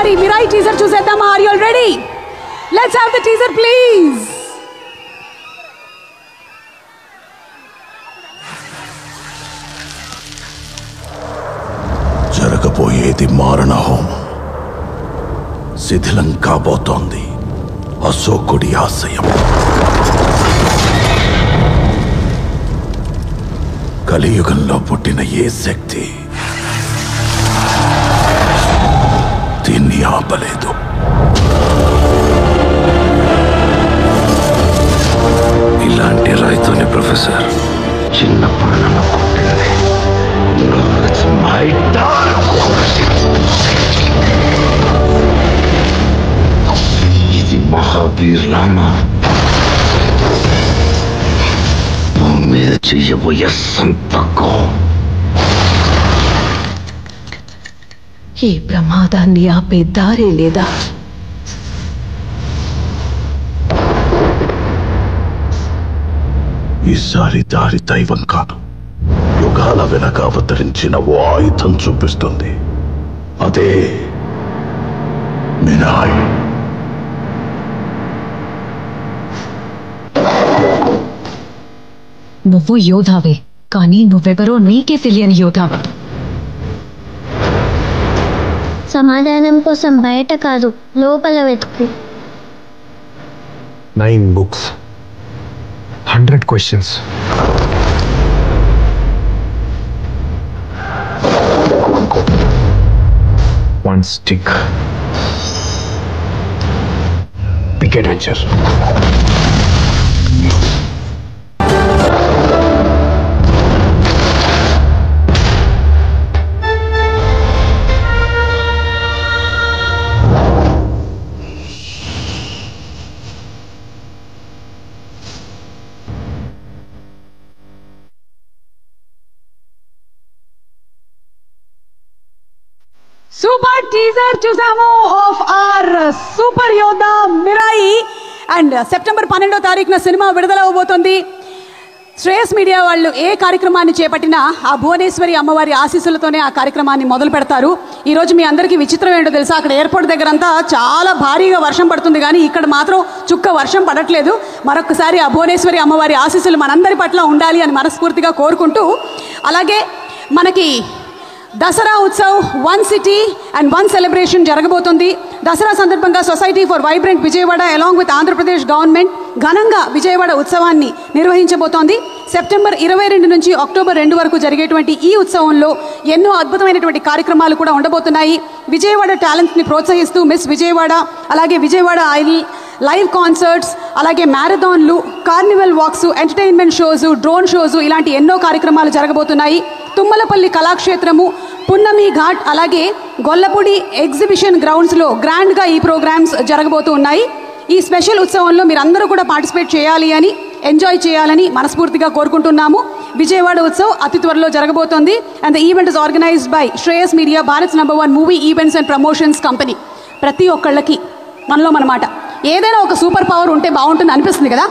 మరి మిరాయి టీజర్ చూసేద్దామా? Are you all ready? Let's have the teaser please. జరగబోయేది మారణ హోమం. శిథిలం కాబోతోంది అశోకుడి ఆశయం. కలియుగంలో పుట్టిన ఏ శక్తి దీన్ని ఆపలేదు. ఇలాంటి రైతుని ప్రొఫెసర్ చిన్నప్పుడు నన్ను కొట్టింది. ఇది మహావీర్ రామా భూమి మీద చెయ్యబోయే సంతకం. ఈ ప్రమాదాన్ని ఆపే దారే లేదా? ఈసారి దారి దైవం కాదు, యుగాల వెనక అవతరించిన ఓ ఆయుధం చూపిస్తుంది. అదే మిరాయి. నువ్వు యోధావే, కానీ నువ్వెవరో నీకే తెలియని యోధావా. సమాధానం కోసం బయట కాదు, లోపల వెతుకు. 9 books, 100 questions. One stick. Big adventure. Super teaser చూసాము ఆఫ్ ఆర్ సూపర్ యోధా మిరాయి. అండ్ సెప్టెంబర్ 12వ తారీఖున సినిమా విడుదల అవబోతుంది. శ్రేయస్ మీడియా వాళ్ళు ఏ కార్యక్రమాన్ని చేపట్టినా ఆ భువనేశ్వరి అమ్మవారి ఆశీస్సులతోనే ఆ కార్యక్రమాన్ని మొదలు పెడతారు. ఈరోజు మీ అందరికీ విచిత్రం ఏంటో తెలుసా? అక్కడ ఎయిర్పోర్ట్ దగ్గర అంతా చాలా భారీగా వర్షం పడుతుంది, కానీ ఇక్కడ మాత్రం చుక్క వర్షం పడట్లేదు. మరొకసారి ఆ భువనేశ్వరి అమ్మవారి ఆశీస్సులు మనందరి పట్ల ఉండాలి అని మనస్ఫూర్తిగా కోరుకుంటూ, అలాగే మనకి Dasara Utsav 1 city and 1 celebration జరగబోతుంది. దసరా సందర్భంగా society for vibrant Vijayawada along with Andhra Pradesh government ఘనంగా విజయవాడ ఉత్సవాన్ని నిర్వహించబోతోంది. సెప్టెంబర్ 22 నుంచి అక్టోబర్ 2 వరకు జరిగేటువంటి ఈ ఉత్సవంలో ఎన్నో అద్భుతమైనటువంటి కార్యక్రమాలు కూడా ఉండబోతున్నాయి. విజయవాడ టాలెంట్ని ప్రోత్సహిస్తూ మిస్ విజయవాడ, అలాగే విజయవాడ ఐడల్, లైవ్ కాన్సర్ట్స్, అలాగే మ్యారథాన్లు, carnival walks, entertainment shows, drone shows, ఇలాంటి ఎన్నో కార్యక్రమాలు జరగబోతున్నాయి. తుమ్మలపల్లి కళాక్షేత్రము, పున్నమి ఘాట్, అలాగే గొల్లపూడి ఎగ్జిబిషన్ గ్రౌండ్స్లో గ్రాండ్గా ఈ ప్రోగ్రామ్స్ జరగబోతూ ఉన్నాయి. ఈ స్పెషల్ ఉత్సవంలో మీరందరూ కూడా పార్టిసిపేట్ చేయాలి అని, ఎంజాయ్ చేయాలని మనస్ఫూర్తిగా కోరుకుంటున్నాము. విజయవాడ ఉత్సవ్ అతి త్వరలో జరగబోతోంది. And the event is organised by Shreyas media, Bharats #1 movie events and promotions company. ప్రతి ఒక్కళ్ళకి మనలో మనమాట ఏదైనా ఒక సూపర్ పవర్ ఉంటే బాగుంటుంది అనిపిస్తుంది కదా.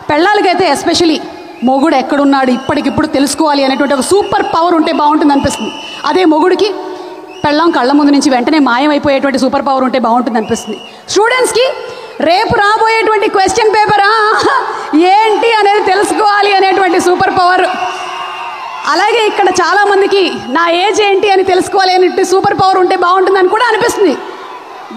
పెళ్ళాలకైతే ఎస్పెషలీ మొగుడు ఎక్కడున్నాడు ఇప్పటికిప్పుడు తెలుసుకోవాలి అనేటువంటి ఒక సూపర్ పవర్ ఉంటే బాగుంటుంది అనిపిస్తుంది. అదే మొగుడికి పెళ్ళాం కళ్ళ ముందు నుంచి వెంటనే మాయమైపోయేటువంటి సూపర్ పవర్ ఉంటే బాగుంటుంది అనిపిస్తుంది. స్టూడెంట్స్కి రేపు రాబోయేటువంటి క్వశ్చన్ పేపరా ఏంటి అనేది తెలుసుకోవాలి అనేటువంటి సూపర్ పవర్. అలాగే ఇక్కడ చాలామందికి నా ఏజ్ ఏంటి అని తెలుసుకోవాలి అనేటువంటి సూపర్ పవర్ ఉంటే బాగుంటుందని కూడా అనిపిస్తుంది.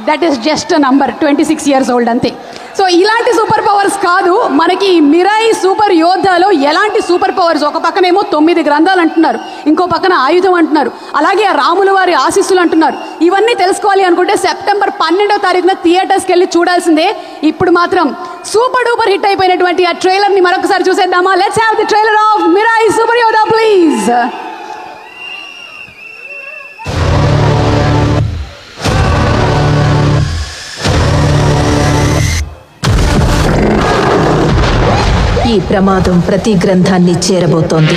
That is just number, 26 years old అంతే. సో ఇలాంటి సూపర్ పవర్స్ కాదు మనకి మిరాయి సూపర్ యోధాలో ఎలాంటి సూపర్ పవర్స్. ఒక పక్కనేమో 9 గ్రంథాలు అంటున్నారు, ఇంకో పక్కన ఆయుధం అంటున్నారు, అలాగే రాముల వారి ఆశీస్సులు అంటున్నారు. ఇవన్నీ తెలుసుకోవాలి అనుకుంటే సెప్టెంబర్ 12వ తారీఖున థియేటర్స్కి వెళ్ళి చూడాల్సిందే. ఇప్పుడు మాత్రం సూపర్ డూపర్ హిట్ అయిపోయినటువంటి ఆ ట్రైలర్ని మరొకసారి చూసేద్దామా? Let's have the trailer of Mirai super యోధా ప్లీజ్. ఈ ప్రమాదం ప్రతి గ్రంథాన్ని చేరబోతోంది.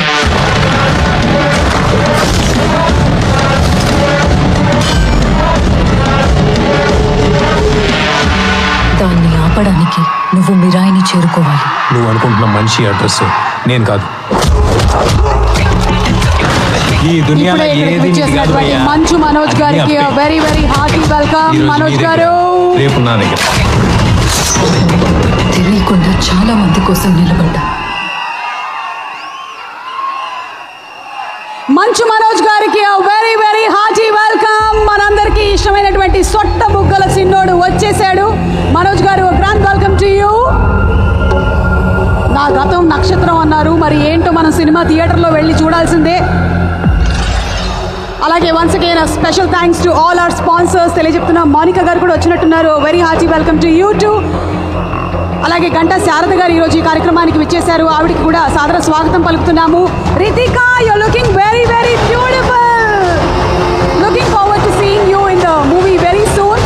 దాన్ని ఆపడానికి నువ్వు మిరాయిని చేరుకోవాలి. నువ్వు అనుకుంటున్న మనిషి అడ్రస్ నేను కాదు. ఈ దునియాలో ఏది కాదు భయ్యా. మంచు మనోజ్ గారికి very very hearty welcome. Manoj గారు రేపు నా దగ్గర తెలియకుండా చాలా మంది కోసం నిలబడ్డా. మంచు మనోజ్ గారికి వెరీ వెరీ హార్టీ వెల్కమ్. మనందరికీ ఇష్టమైనటువంటి సొట్ట బుగ్గల సిన్నోడు వచ్చేసాడు. మనోజ్ గారు గ్రాండ్ వెల్కమ్ టు యూ. నా గతం నక్షత్రం అన్నారు, మరి ఏంటో మనం సినిమా థియేటర్లో వెళ్ళి చూడాల్సిందే. అలాగే once again special thanks to all our sponsors తెలియజెప్తున్నా. మోనికా గారు కూడా వచ్చినట్టున్నారు. Very hearty welcome to you too. అలాగే గంటా శారద గారు ఈరోజు ఈ కార్యక్రమానికి విచ్చేశారు. ఆవిడకి కూడా సాదర స్వాగతం పలుకుతున్నాము. Ritika, you are looking very very beautiful. Looking forward to seeing you in the movie very soon.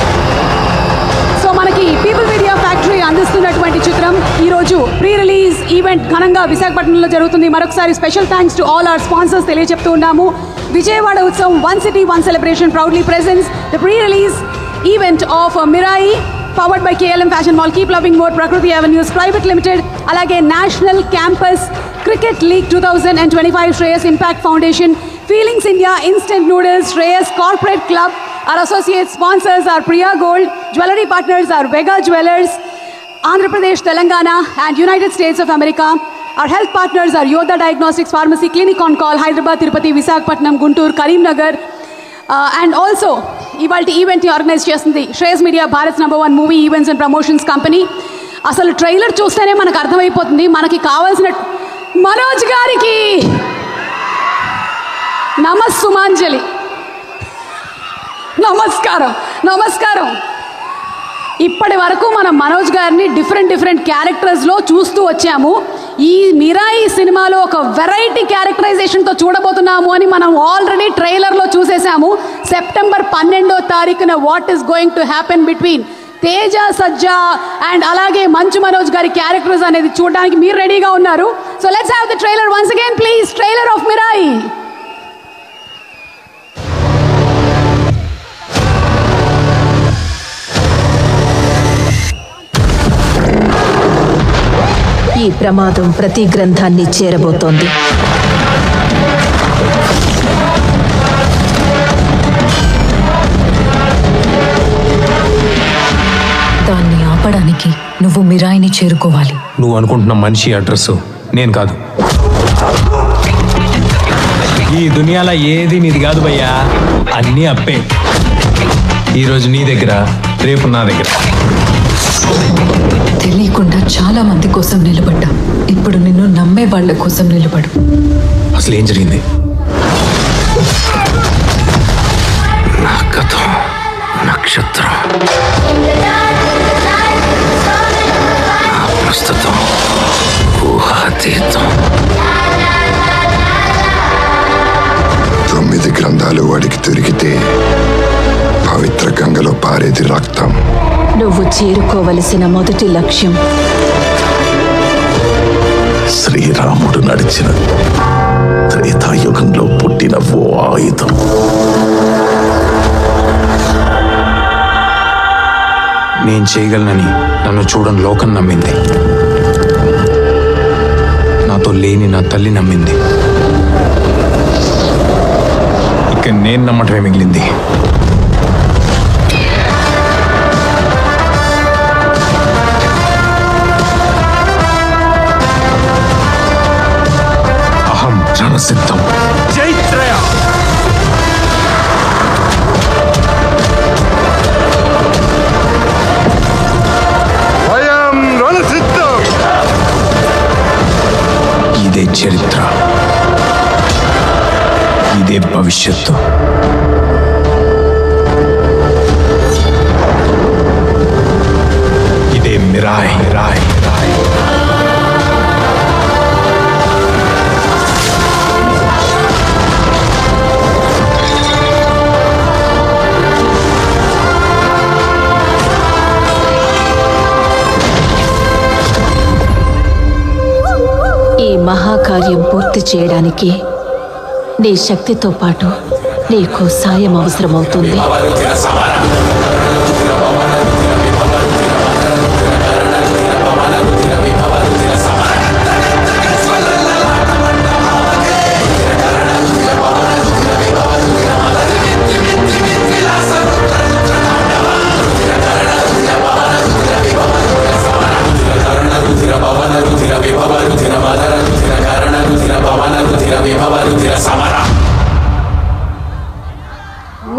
So మనకి పీపుల్ మీడియా ఫ్యాక్టరీ అందిస్తున్నటువంటి చిత్రం ఈరోజు ప్రీ రిలీజ్ ఈవెంట్ ఘనంగా విశాఖపట్నంలో జరుగుతుంది. మరొకసారి special thanks to all our sponsors తెలియజెప్తూ ఉన్నాము. Vijayawada Utsavam one city one celebration proudly presents the pre release event of Mirai powered by KLM Fashion Mall, Keep Loving More, Prakriti Avenues Private Limited, alage National Campus Cricket League 2025, Shreyas Impact Foundation, Feelings India, Instant Noodles, Shreyas Corporate Club. Our associate sponsors are Priya Gold, jewelry partners are Vega Jewelers, Andhra Pradesh, Telangana and United States of America. Our health partners are Yoda Diagnostics Pharmacy, Clinic on Call, Hyderabad, Tirupati, Visakhapatnam, Guntur, Karimnagar. And also ఇవాళ ఈవెంట్ని organise చేస్తుంది Shreyas media, Bharat #1 movie events and promotions company. అసలు trailer చూస్తేనే మనకు అర్థమైపోతుంది మనకి కావాల్సిన. మనోజ్ గారికి నమస్సుమాంజలి. నమస్కారం నమస్కారం. ఇప్పటి వరకు మనం మనోజ్ గారిని డిఫరెంట్ క్యారెక్టర్స్లో చూస్తూ వచ్చాము. ఈ మిరాయి సినిమాలో ఒక వెరైటీ క్యారెక్టరైజేషన్తో చూడబోతున్నాము అని మనం ఆల్రెడీ ట్రైలర్లో చూసేసాము. సెప్టెంబర్ 12వ తారీఖున what is going to happen between Teja Sajja and అలాగే మంచు మనోజ్ గారి క్యారెక్టర్స్ అనేది చూడడానికి మీరు రెడీగా ఉన్నారు. So let's have the trailer once again please. Trailer of Mirai. ఈ ప్రమాదం ప్రతి గ్రంథాన్ని చేరబోతోంది. దాన్ని ఆపడానికి నువ్వు మిరాయిని చేరుకోవాలి. నువ్వు అనుకుంటున్న మనిషి అడ్రస్ నేను కాదు. ఈ దునియాలో ఏది నీది కాదు భయ్యా, అన్నీ అప్పే. ఈరోజు నీ దగ్గర, రేపు నా దగ్గర. తెలియకుండా చాలా మంది కోసం నిలబడ్డా. ఇప్పుడు నిన్ను నమ్మే వాళ్ళ కోసం నిలబడు. అసలు ఏం జరిగింది? నా కథ నక్షత్రం, నా ప్రస్తుతం ఊహాతీతం. 9 గ్రంథాలు వాడికి దొరికితే పవిత్ర గంగలో పారేది రక్తం. నువ్వు చేరుకోవలసిన మొదటి లక్ష్యం శ్రీరాముడు నడిచిన త్రేతాయుగంలో పుట్టిన ఓ ఆయుధం. నేను చేయగలనని నన్ను చూడని లోకం నమ్మింది. నాతో లేని నా తల్లి నమ్మింది. ఇక నేను నమ్మటమే మిగిలింది. అహం జనసిద్ధం. జైత్రయ. ఇదే చరిత్ర, ఇదే భవిష్యత్తు. ఇదే మిరాయి. రాయ్ రాయ్. ఈ మహాకార్యం పూర్తి చేయడానికి నీ శక్తితో పాటు నీకు సాయం అవసరమవుతుంది.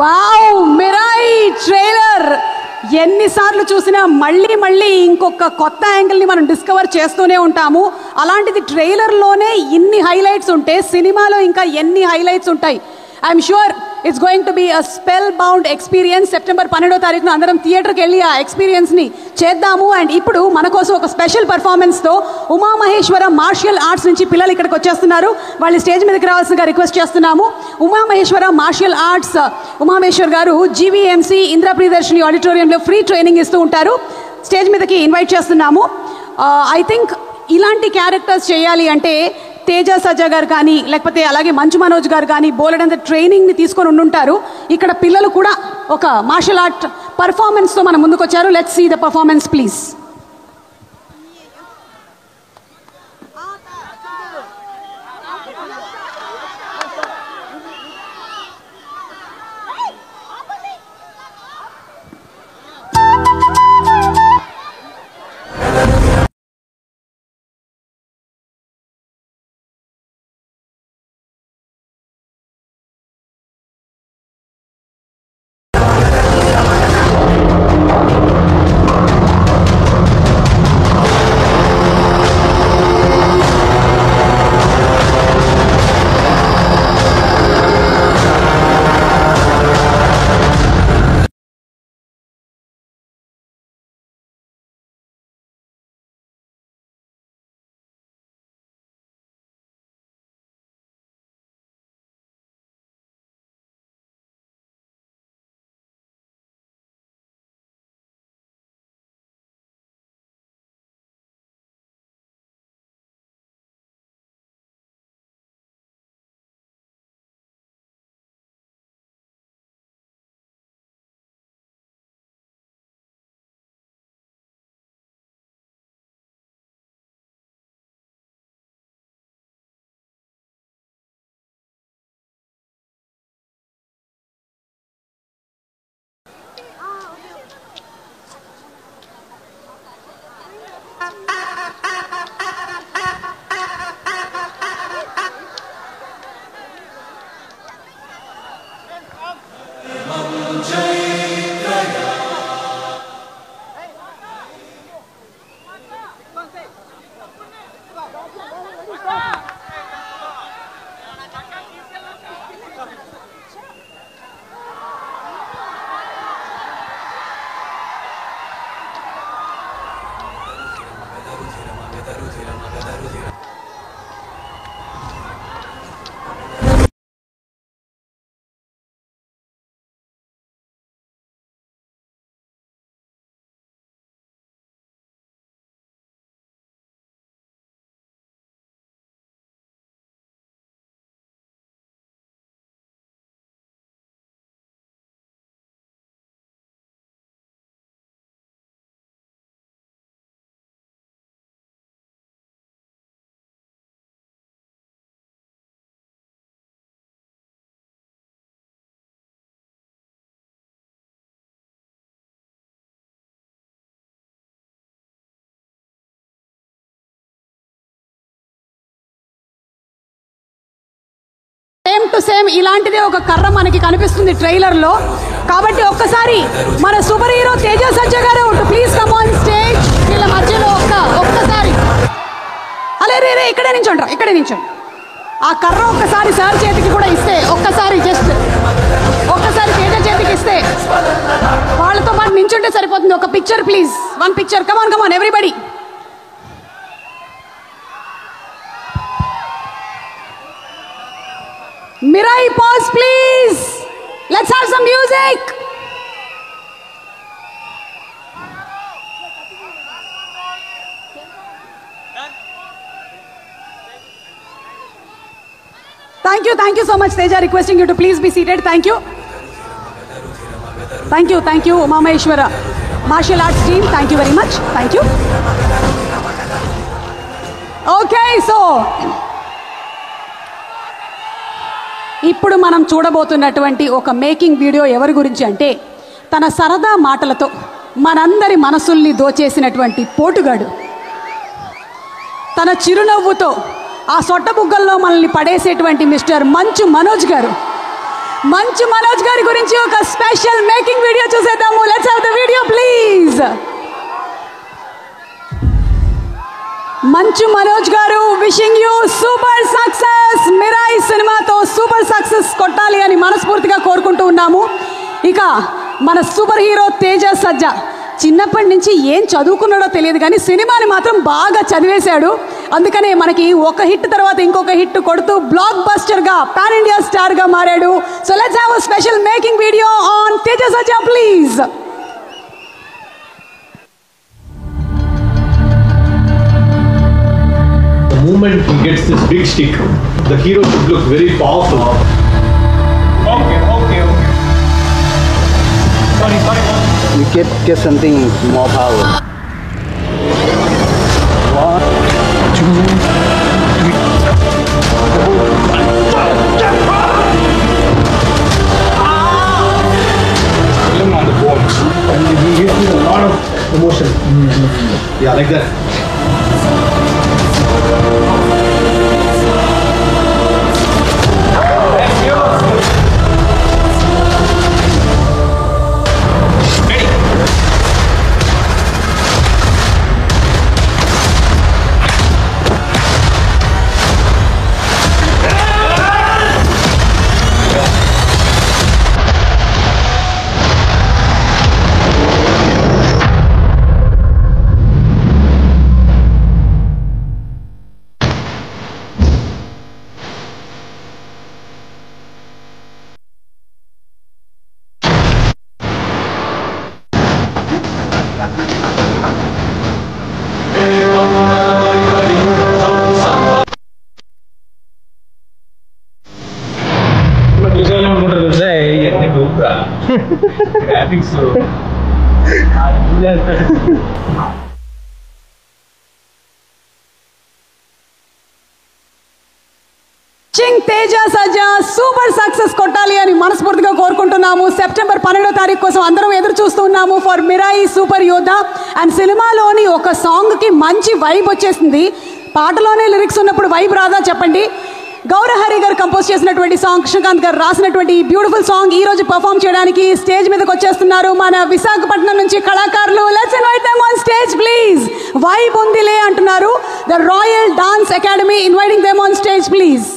వావ్, మిరాయి ట్రైలర్ ఎన్నిసార్లు చూసినా మళ్ళీ మళ్ళీ ఇంకొక కొత్త యాంగిల్ని మనం డిస్కవర్ చేస్తూనే ఉంటాము. అలాంటిది ట్రైలర్లోనే ఇన్ని హైలైట్స్ ఉంటే సినిమాలో ఇంకా ఎన్ని హైలైట్స్ ఉంటాయి. I'm sure it's going to be a spellbound experience. September 12వ తారీఖున అందరం థియేటర్కి వెళ్ళి ఆ ఎక్స్పీరియన్స్ని చేద్దాము. అండ్ ఇప్పుడు మన కోసం ఒక స్పెషల్ పర్ఫార్మెన్స్తో ఉమామహేశ్వర మార్షియల్ ఆర్ట్స్ నుంచి పిల్లలు ఇక్కడికి వచ్చేస్తున్నారు. వాళ్ళు స్టేజ్ మీదకి రావాల్సిందిగా రిక్వెస్ట్ చేస్తున్నాము. ఉమామహేశ్వర మార్షియల్ ఆర్ట్స్ ఉమామహేశ్వర్ గారు జీవీఎంసీ ఇందిరా ప్రియదర్శిని ఆడిటోరియంలో ఫ్రీ ట్రైనింగ్ ఇస్తూ ఉంటారు. స్టేజ్ మీదకి ఇన్వైట్ చేస్తున్నాము. ఐ థింక్ ఇలాంటి క్యారెక్టర్స్ చేయాలి అంటే తేజ సజ్జా గారు కానీ లేకపోతే అలాగే మంచు మనోజ్ గారు కానీ బోలెడంత ట్రైనింగ్ని తీసుకొని ఉండుంటారు. ఇక్కడ పిల్లలు కూడా ఒక మార్షల్ ఆర్ట్ పర్ఫార్మెన్స్తో మన ముందుకు వచ్చారు. Let's see the performance please. Same to same ఇలాంటిదే ఒక కర్ర మనకి కనిపిస్తుంది ట్రైలర్లో. కాబట్టి ఒక్కసారి మన సూపర్ హీరో తేజ సజ్జా గారు ప్లీజ్ కమ్ ఆన్ స్టేజ్. వీళ్ళ మధ్యలో ఒక్కసారి అలే రే రే ఇక్కడే నించోండి. ఆ కర్ర ఒక్కసారి సార్ చేతికి కూడా ఇస్తే, ఒక్కసారి జస్ట్ ఒక్కసారి తేజ చేతికి ఇస్తే వాళ్ళతో పాటు నించుంటే సరిపోతుంది. ఒక picture please, one picture. Come on come on everybody. Mirai, pause please. Let's have some music. Thank you so much, Teja. Requesting you to please be seated. Thank you. Thank you, Umamaheshwara Martial Arts team. Thank you very much. Thank you. Okay, so ఇప్పుడు మనం చూడబోతున్నటువంటి ఒక making video ఎవరి గురించి అంటే, తన సరదా మాటలతో మనందరి మనసుల్ని దోచేసినటువంటి పోటుగాడు, తన చిరునవ్వుతో ఆ సొట్టబుగ్గల్లో మనల్ని పడేసేటువంటి మిస్టర్ మంచు మనోజ్ గారు. మంచు మనోజ్ గారి గురించి ఒక స్పెషల్ మేకింగ్ వీడియో చూసేద్దాము. Let's have the video please. మంచు మనోజ్ గారు wishing you super success. Mirai సినిమాతో సూపర్ సక్సెస్ కొట్టాలి అని మనస్ఫూర్తిగా కోరుకుంటూ ఉన్నాము. ఇక మన సూపర్ హీరో తేజ సజ్జా చిన్నప్పటి నుంచి ఏం చదువుకున్నాడో తెలియదు కానీ సినిమాని మాత్రం బాగా చదివేశాడు. అందుకనే మనకి ఒక హిట్ తర్వాత ఇంకొక హిట్ కొడుతూ బ్లాక్ బస్టర్గా పాన్ ఇండియా స్టార్గా మారాడు. So let's have a special making video on Teja Sajja please. The moment he gets this big stick, the hero should look very powerful. Okay. Sorry. You get something more power. 1, 2, 3. Film on the board, and he gives me a lot of emotion. Yeah, like that. Teja Sajja super success కొట్టాలి అని మనస్ఫూర్తిగా కోరుకుంటున్నాము. September 12వ తారీఖు కోసం అందరం ఎదురు చూస్తున్నాము for Mirai super యోధా. అండ్ సినిమాలోని ఒక సాంగ్కి మంచి వైబ్ వచ్చేసింది. పాటలోనే లిరిక్స్ ఉన్నప్పుడు వైబ్ రాదా చెప్పండి. గౌరహరి గారు కంపోజ్ చేసినటువంటి సాంగ్, కృష్ణకాంత్ గారు రాసినటువంటి బ్యూటిఫుల్ సాంగ్ ఈ రోజు పర్ఫామ్ చేయడానికి స్టేజ్ మీదకి వచ్చేస్తున్నారు మన విశాఖపట్నం నుంచి కళాకారులు. Let's invite them on stage please. Vibe ఉందిలే అంటున్నారు. The royal dance academy inviting them on stage please.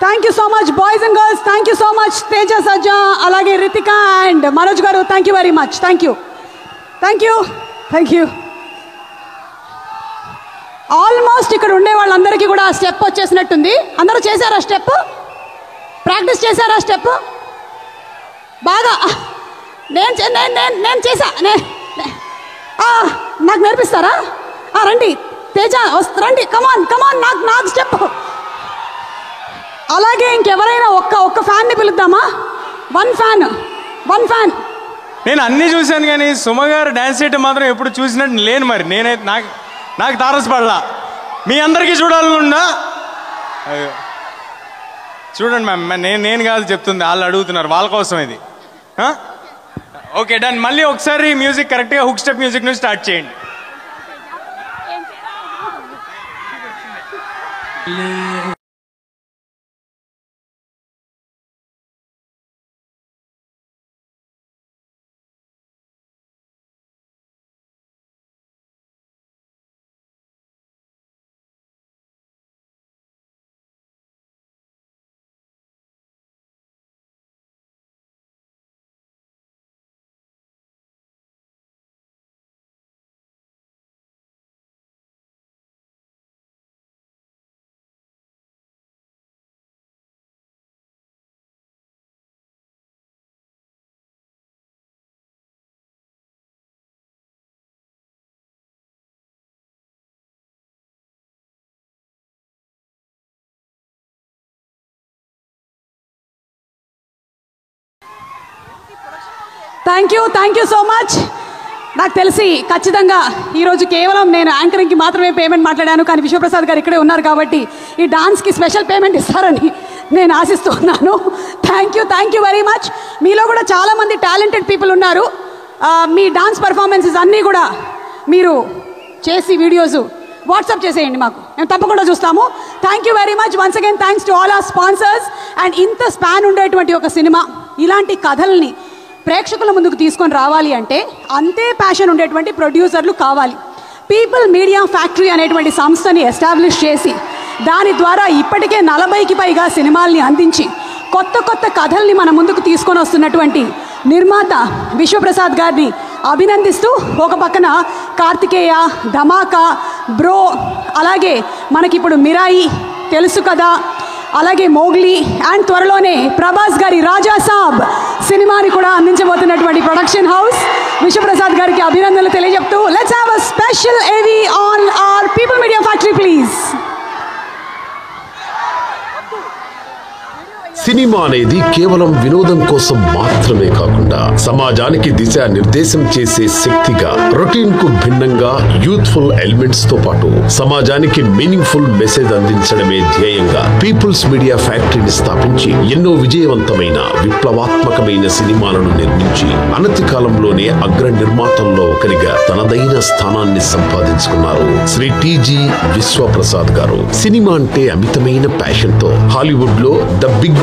Thank you so much boys and girls. Thank you so much Teja Sajja, అలాగే రితిక అండ్ మనోజ్ గారు. Thank you very much. Thank you. Almost almost ఇక్కడ ఉండే వాళ్ళందరికీ కూడా ఆ step వచ్చేసినట్టుంది. అందరూ చేశారా స్టెప్? ప్రాక్టీస్ చేశారా స్టెప్? బాగా నేను చేశా. నాకు నేర్పిస్తారా? రండి తేజ, రండి, కమాన్ నాకు స్టెప్. అలాగే ఇంకెవరైనా ఒక్క ఫ్యాన్ని పిలుద్దామా? One fan. నేను అన్నీ చూశాను కానీ సుమ గారు డ్యాన్స్ చేయటం మాత్రం ఎప్పుడు చూసినట్టు లేను. మరి నేనైతే నాకు తారసపడలా. మీ అందరికీ చూడాలనున్నా చూడండి మ్యామ్. నేను కాదు చెప్తుంది, వాళ్ళు అడుగుతున్నారు, వాళ్ళ కోసం ఇది. Okay done. మళ్ళీ ఒకసారి మ్యూజిక్ కరెక్ట్గా హుక్ స్టెప్ మ్యూజిక్ నుంచి స్టార్ట్ చేయండి. Thank you so much. నాకు తెలిసి ఖచ్చితంగా ఈరోజు కేవలం నేను యాంకరింగ్కి మాత్రమే పేమెంట్ మాట్లాడాను, కానీ విశ్వప్రసాద్ గారు ఇక్కడే ఉన్నారు కాబట్టి ఈ డాన్స్కి స్పెషల్ పేమెంట్ ఇస్తారని నేను ఆశిస్తున్నాను. Thank you very much. మీలో కూడా చాలామంది టాలెంటెడ్ పీపుల్ ఉన్నారు. మీ డాన్స్ పర్ఫార్మెన్సెస్ అన్నీ కూడా మీరు చేసి వీడియోస్ వాట్సాప్ చేసేయండి మాకు, మేము తప్పకుండా చూస్తాము. Thank you very much. Once again thanks to all are sponsors. And ఇంత స్పాన్ ఉండేటువంటి ఒక సినిమా, ఇలాంటి కథల్ని ప్రేక్షకుల ముందుకు తీసుకొని రావాలి అంటే అంతే ప్యాషన్ ఉండేటువంటి ప్రొడ్యూసర్లు కావాలి. పీపుల్ మీడియా ఫ్యాక్టరీ అనేటువంటి సంస్థని ఎస్టాబ్లిష్ చేసి దాని ద్వారా ఇప్పటికే 40కి పైగా సినిమాల్ని అందించి కొత్త కథల్ని మన ముందుకు తీసుకొని వస్తున్నటువంటి నిర్మాత విశ్వప్రసాద్ గారిని అభినందిస్తూ, ఒక పక్కన కార్తికేయ, ధమాకా, బ్రో, అలాగే మనకిప్పుడు మిరాయి, తెలుసు కదా, అలాగే మోగ్లీ, అండ్ త్వరలోనే ప్రభాస్ గారి రాజా సాబ్ సినిమాని కూడా అందించబోతున్నటువంటి ప్రొడక్షన్ హౌస్ విశ్వప్రసాద్ గారికి అభినందనలు తెలియజెప్తూ, లెట్స్ హావ్ అ స్పెషల్ ఏవీ on our people Media factory please. Cinema అనేది కేవలం వినోదం కోసం మాత్రమే కాకుండా సమాజానికి దిశా నిర్దేశం చేసే శక్తిగా, రొటీన్ కు భిన్నంగా యూత్ఫుల్ ఎలిమెంట్స్ తో పాటు సమాజానికి మీనింగ్ఫుల్ మెసేజ్ అందించడమే ధ్యేయంగా పీపుల్స్ మీడియా ఫ్యాక్టరీని స్థాపించి ఎన్నో విజయవంతమైన విప్లవాత్మకమైన సినిమాలను నిర్మించి అనతి కాలంలోనే అగ్ర నిర్మాతల్లో ఒకరిగా తనదైన స్థానాన్ని సంపాదించుకున్నారు శ్రీ టీజీ విశ్వప్రసాద్ గారు. సినిమా అంటే అమితమైన ప్యాషన్ తో హాలీవుడ్ లో ద బిగ్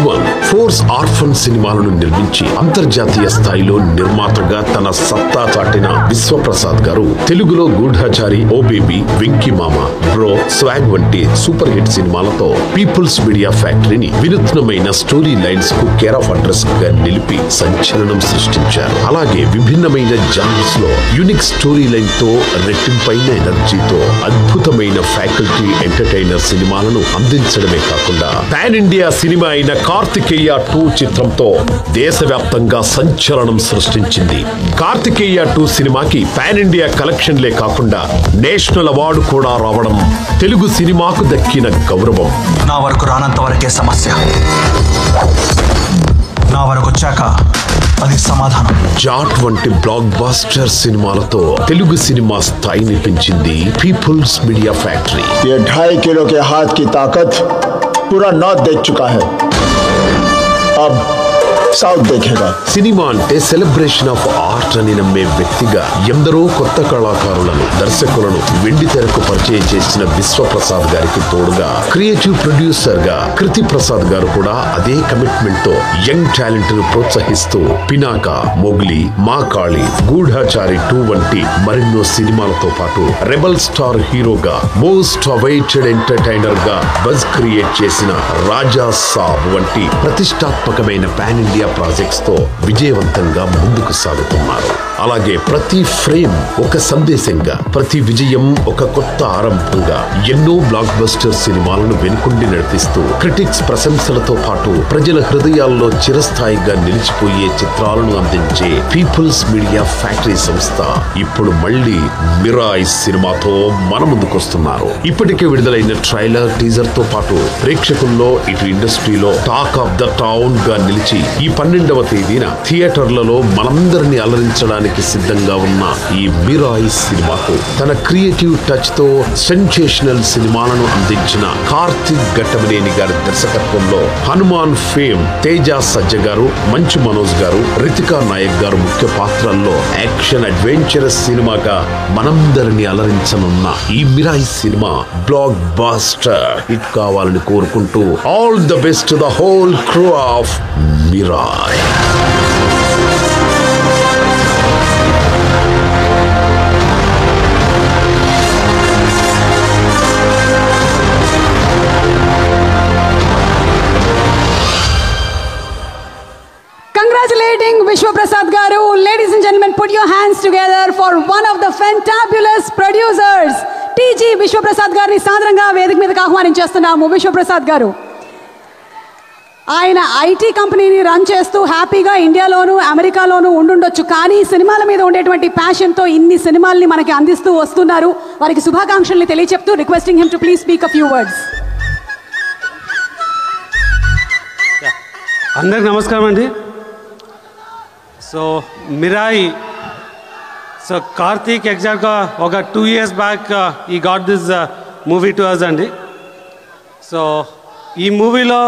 ఫోర్స్ ఆర్ఫన్ సినిమాలను నిర్మించి అంతర్జాతీయ స్థాయిలో నిర్మాతగా తన సత్తా చాటిన విశ్వప్రసాద్ గారు తెలుగులో గూఢచారి, ఓ బేబీ, వెంకీ మామ, బ్రో, స్వాగ్ వంటి సూపర్ హిట్ సినిమాలతో పీపుల్స్ మీడియా ఫ్యాక్టరీని వినూత్నమైన స్టోరీ లైన్స్ కు కేర్ ఆఫ్ అడ్రస్ గా నిలిపి సంచలనం సృష్టించారు. అలాగే విభిన్నమైన జానర్స్ లో యూనిక్ స్టోరీ లైన్ తో రెట్టింపైన ఎనర్జీతో అద్భుతమైన ఫ్యాకల్టీ ఎంటర్టైనర్ సినిమాలను అందించడమే కాకుండా పాన్ ఇండియా సినిమా అయిన కార్తికేయ 2 చిత్రంతో దేశవ్యాప్తంగా సంచలనం సృష్టించింది. కార్తికేయ 2 సినిమాకి పాన్ ఇండియా కలెక్షన్లే కాకుండా నేషనల్ అవార్డు కూడా రావడం తెలుగు సినిమాకు దక్కిన గౌరవం. నా వరకు రానంత వరకే సమస్య, నా వరకు వచ్చాక అది సమాధానం. జాట్ వంటి బ్లాక్ బాస్టర్ సినిమాలతో తెలుగు సినిమా స్థాయిని పెంచింది పీపుల్స్ మీడియా ఫ్యాక్టరీ. 2.5 किलो के हाथ की ताकत पूरा नॉर्थ देख चुका है, अब సౌత్ దేఖేగా. సినిమా అంటే సెలబ్రేషన్ ఆఫ్ ఆర్ట్ అని నమ్మే వ్యక్తిగా ఎందరో కొత్త కళాకారులను, దర్శకులను వెండి తెరకు పరిచయం చేసిన విశ్వప్రసాద్ గారికి తోడుగా క్రియేటివ్ ప్రొడ్యూసర్ గా కృతి ప్రసాద్ గారు కూడా అదే కమిట్మెంట్ తో యంగ్ టాలెంట్ ను ప్రోత్సహిస్తూ పినాక, మొగ్లీ, మా కాళీ, గూఢచారి 2 వంటి మరెన్నో సినిమాలతో పాటు రెబల్ స్టార్ హీరోగా, మోస్ట్ అవైటెడ్ ఎంటర్టైనర్ గా బజ్ క్రియేట్ చేసిన రాజా సాబ్ వంటి ప్రతిష్టాత్మకమైన పాన్ ఇండియా ప్రాజెక్ట్స్ తో విజయవంతంగా ముందుకు సాగుతున్నారు. అలాగే ప్రతి ఫ్రేమ్ ఒక సందేశంగా, ప్రతి విజయం ఒక కొత్త ఆరంభంగా ఎన్నో బ్లాక్ బస్టర్ సినిమాలను వెనుకుండి నడిపిస్తూ క్రిటిక్స్ ప్రశంసలతో పాటు ప్రజల హృదయాల్లో చిరస్థాయిగా నిలిచిపోయే చిత్రాలను అందించే పీపుల్స్ మీడియా ఫ్యాక్టరీ సంస్థ ఇప్పుడు మళ్ళీ మిరాయ్ సినిమాతో మన ముందుకొస్తున్నారు. ఇప్పటికే విడుదలైన ట్రైలర్, టీజర్ తో పాటు ప్రేక్షకుల్లో ఇటు ఇండస్ట్రీలో టాక్ ఆఫ్ ద టౌన్ గా నిలిచి ఈ 12వ తేదీన థియేటర్లలో మనందరినీ అలరించడానికి సిద్ధంగా ఉన్న ఈ మిరాయ్ సినిమాకు తన క్రియేటివ్ టచ్ తో సెన్సేషనల్ సినిమాలను అందించిన కార్తిక్ ఘట్టమనేని గారి దర్శకత్వంలో హనుమాన్ ఫేమ్ తేజ సజ్జ గారు, మంచు మనోజ్ గారు, రితికా నాయక్ గారు ముఖ్య పాత్రల్లో యాక్షన్ అడ్వెంచరస్ సినిమాగా మనందరినీ అలరించనున్న ఈ Mirai cinema blockbuster hit కావాలని కోరుకుంటూ all the best to the whole crew of Mirai. Congratulating Vishwa Prasad Garu. Ladies and gentlemen, put your hands together for one of the fantabulous producers, TG Vishwa Prasad Garu. సాదరంగా వేదిక మీదకి ఆహ్వానించేస్తున్నాము. విశ్వ ప్రసాద్ గారు ఆయన IT కంపెనీని run చేస్తూ హ్యాపీగా ఇండియాలోను అమెరికాలోను ఉండుండొచ్చు, కానీ సినిమాల మీద ఉండేటువంటి ప్యాషన్తో ఇన్ని సినిమాల్ని మనకి అందిస్తూ వస్తున్నారు. వారికి శుభాకాంక్షల్ని తెలియచెప్తూ requesting him to please speak a few words. అందరికి నమస్కారం అండి. సో మిరాయి, సో కార్తీక్ ఎగ్జాక్ట్గా ఒక 2 years back he got this movie to us అండి. సో ఈ మూవీలో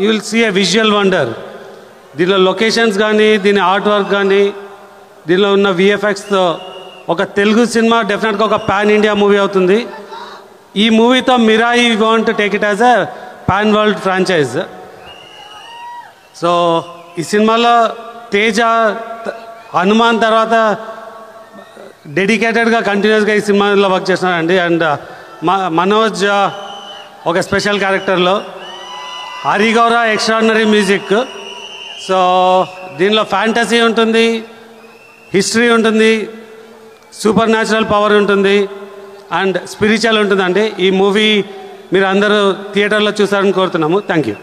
you will see a visual wonder. దీనిలో లొకేషన్స్ కానీ, దీని ఆర్ట్ వర్క్ కానీ, దీనిలో ఉన్న విఎఫ్ఎక్స్తో ఒక తెలుగు సినిమా డెఫినెట్గా ఒక పాన్ ఇండియా మూవీ అవుతుంది. ఈ మూవీతో Mirai want to take it as a pan world franchise. So ఈ సినిమాలో తేజ హనుమాన్ తర్వాత డెడికేటెడ్గా కంటిన్యూస్గా ఈ సినిమాలో వర్క్ చేస్తున్నారండి. అండ్ మనోజ్ ఒక స్పెషల్ క్యారెక్టర్లో, హరిగౌర ఎక్స్ట్రాడినరీ మ్యూజిక్. సో దీనిలో ఫ్యాంటసీ ఉంటుంది, హిస్టరీ ఉంటుంది, సూపర్ న్యాచురల్ పవర్ ఉంటుంది అండ్ స్పిరిచువల్ ఉంటుందండి. ఈ మూవీ మీరు అందరూ థియేటర్లో చూసారని కోరుతున్నాము. Thank you.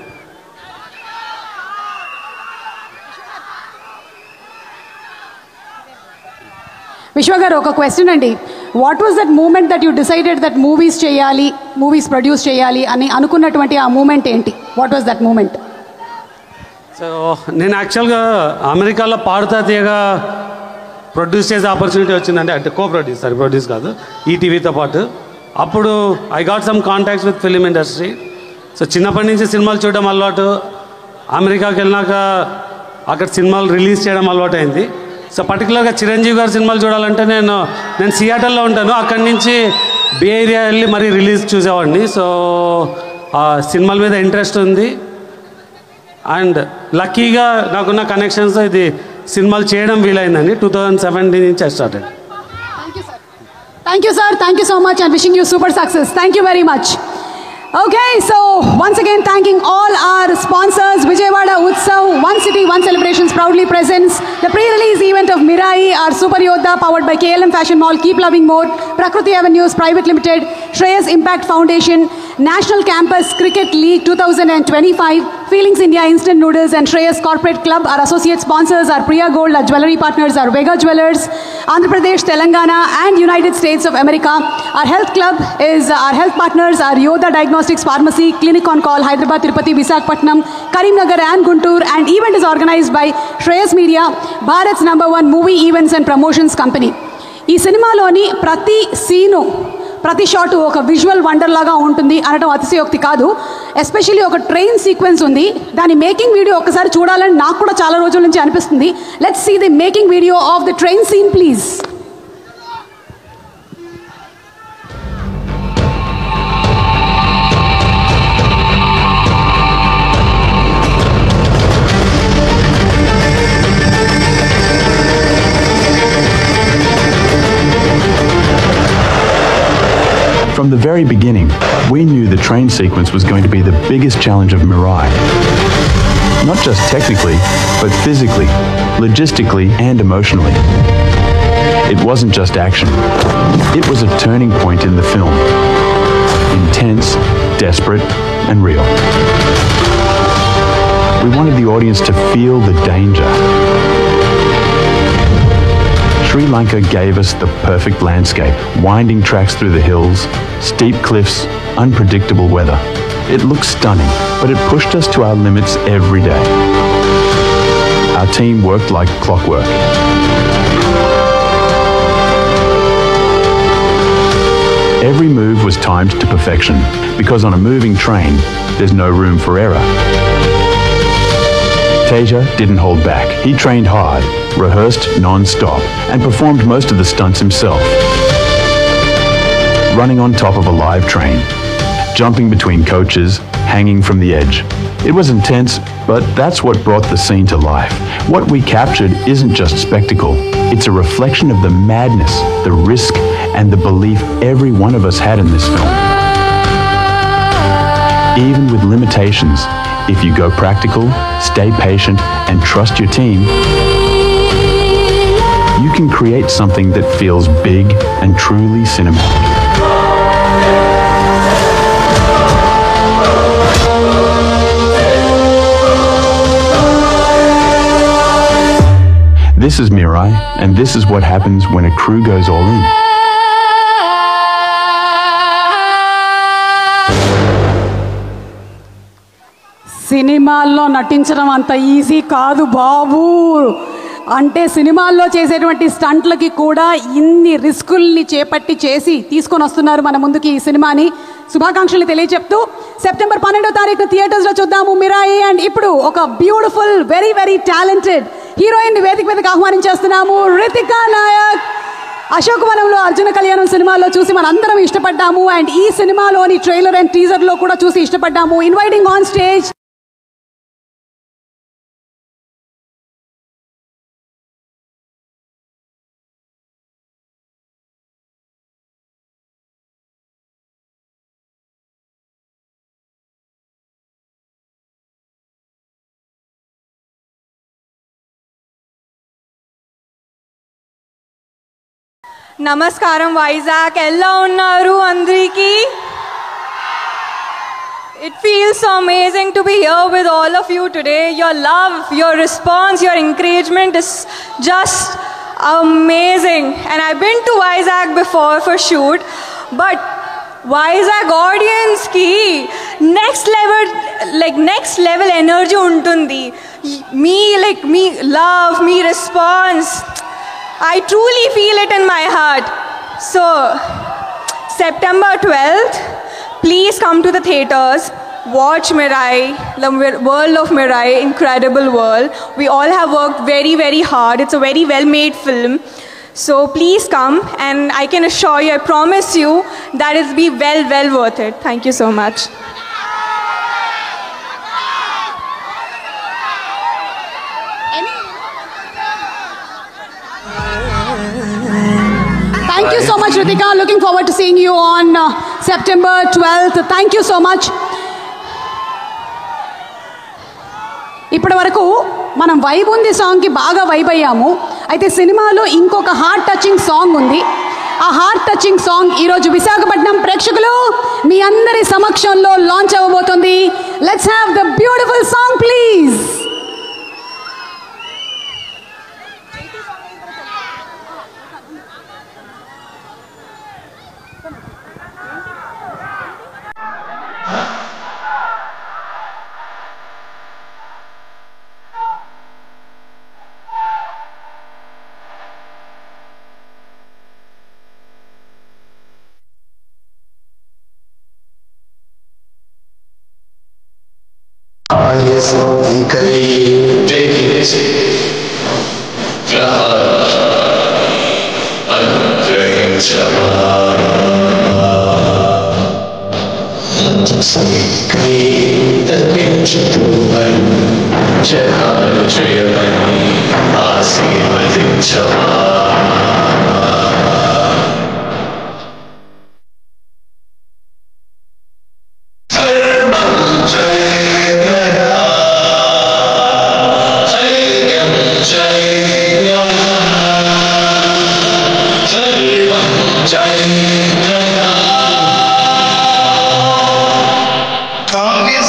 విశ్వ గారు, ఒక క్వశ్చన్ అండి. What was that moment that you decided that movies produce చేయాలి అని అనుకున్నటువంటి ఆ మూమెంట్ ఏంటి? What was that moment? So నేను యాక్చువల్గా అమెరికాలో పాడుతా తీయగా ప్రొడ్యూస్ చేసే ఆపర్చునిటీ వచ్చిందండి. అంటే ప్రొడ్యూస్ కాదు, ఈటీవీతో పాటు. అప్పుడు I got some contacts with film industry. So చిన్నప్పటి నుంచి సినిమాలు చూడడం అలవాటు. అమెరికాకి వెళ్ళినాక అక్కడ సినిమాలు రిలీజ్ చేయడం అలవాటు అయింది. సో పర్టికులర్గా చిరంజీవి గారి సినిమాలు చూడాలంటే నేను సియాటల్లో ఉంటాను. అక్కడి నుంచి బే ఏరియా వెళ్ళి మరీ రిలీజ్ చూసేవాడిని. సో ఆ సినిమాల మీద ఇంట్రెస్ట్ ఉంది అండ్ లక్కీగా నాకున్న కనెక్షన్స్ ఇది సినిమాలు చేయడం వీలైందండి. 2017 నుంచి started. Thank you, sir. Thank you so much and wishing you super success. Thank you very much. Okay, so once again thanking all our sponsors. Vijayawada Utsav, One City, One Celebrations proudly presents the pre-release event of Mirai, our Super Yodha, powered by KLM Fashion Mall, Keep Loving More, Prakriti Avenues Private Limited, Shreyas Impact Foundation, National Campus Cricket League 2025, Feelings India Instant Noodles and Shreyas Corporate Club. Our associate sponsors are Priya Gold, our jewelry partners are Vega Jewelers, Andhra Pradesh, Telangana and United States of America. Our health club is, our health partners are Yodha Diagnostics Pharmacy, Clinic on Call, Hyderabad, Tirupati, Visakhapatnam, Karimnagar and Guntur, and event is organized by Shreyas Media, Bharat's #1 movie events and promotions company. ఈ సినిమాలోని ప్రతి scene, ప్రతి shot ఒక visual wonder లాగా ఉంటుంది అనడం అతిశయోక్తి కాదు. ఎస్పెషల్లీ ఒక ట్రైన్ సీక్వెన్స్ ఉంది, దాని మేకింగ్ వీడియో ఒకసారి చూడాలని నాకు కూడా చాలా రోజుల నుంచి అనిపిస్తుంది. Let's see the making video of the train scene please. From the very beginning, we knew the train sequence was going to be the biggest challenge of Mirai. Not just technically, but physically, logistically, and emotionally. It wasn't just action. It was a turning point in the film. Intense, desperate, and real. We wanted the audience to feel the danger. Sri Lanka gave us the perfect landscape, winding tracks through the hills, steep cliffs, unpredictable weather. It looked stunning, but it pushed us to our limits every day. Our team worked like clockwork. Every move was timed to perfection, because on a moving train, there's no room for error. Teja didn't hold back. He trained hard, rehearsed non-stop, and performed most of the stunts himself. Running on top of a live train, jumping between coaches, hanging from the edge. It was intense, but that's what brought the scene to life. What we captured isn't just spectacle. It's a reflection of the madness, the risk, and the belief every one of us had in this film. Even with limitations, if you go practical, stay patient, and trust your team, you can create something that feels big and truly cinematic. This is Mirai, and this is what happens when a crew goes all in. సినిమాల్లో నటించడం అంత easy కాదు బాబు. అంటే సినిమాల్లో చేసేటువంటి స్టంట్లకి కూడా ఇన్ని రిస్కుల్ని చేపట్టి చేసి తీసుకొని వస్తున్నారు మన ముందుకి ఈ సినిమాని. శుభాకాంక్షలు తెలియచెప్తూ సెప్టెంబర్ 12వ తారీఖు థియేటర్స్లో చూద్దాము మిరాయి. అండ్ ఇప్పుడు ఒక beautiful very very talented heroine వేదిక మీదకి ఆహ్వానించేస్తున్నాము. రితికా నాయక్. అశోకవనంలో అర్జున కళ్యాణం సినిమాలో చూసి మనందరం ఇష్టపడ్డాము. అండ్ ఈ సినిమాలోని ట్రైలర్ అండ్ టీజర్లో కూడా చూసి ఇష్టపడ్డాము. ఇన్వైటింగ్ ఆన్ స్టేజ్ నమస్కారం వైజాగ్, ఎలా ఉన్నారు అందరికీ? It feels so amazing to be here with all of you today. Your love, your response, your encouragement is just amazing. And I've been to Vizag before for shoot, but Vizag audience ki next level energy untundi. Me love, me response. I truly feel it in my heart. So, September 12th, please come to the theaters, watch Mirai, the world of Mirai, incredible world. We all have worked very, very hard. It's a very well-made film. So, please come, and I can assure you, I promise you, that it'll be well worth it. Thank you so much. Thank you so much, Ritika. Looking forward to seeing you on September 12th. Thank you so much. ఇప్పటి వరకు మనం vibe ఉంది సాంగ్కి బాగా vibe అయ్యాము. అయితే సినిమాలో ఇంకొక హార్ట్ టచింగ్ సాంగ్ ఉంది. ఆ హార్ట్ టచింగ్ సాంగ్ ఈరోజు విశాఖపట్నం ప్రేక్షకులు మీ అందరి సమక్షంలో లాంచ్ అవ్వబోతుంది. Let's have the beautiful song please.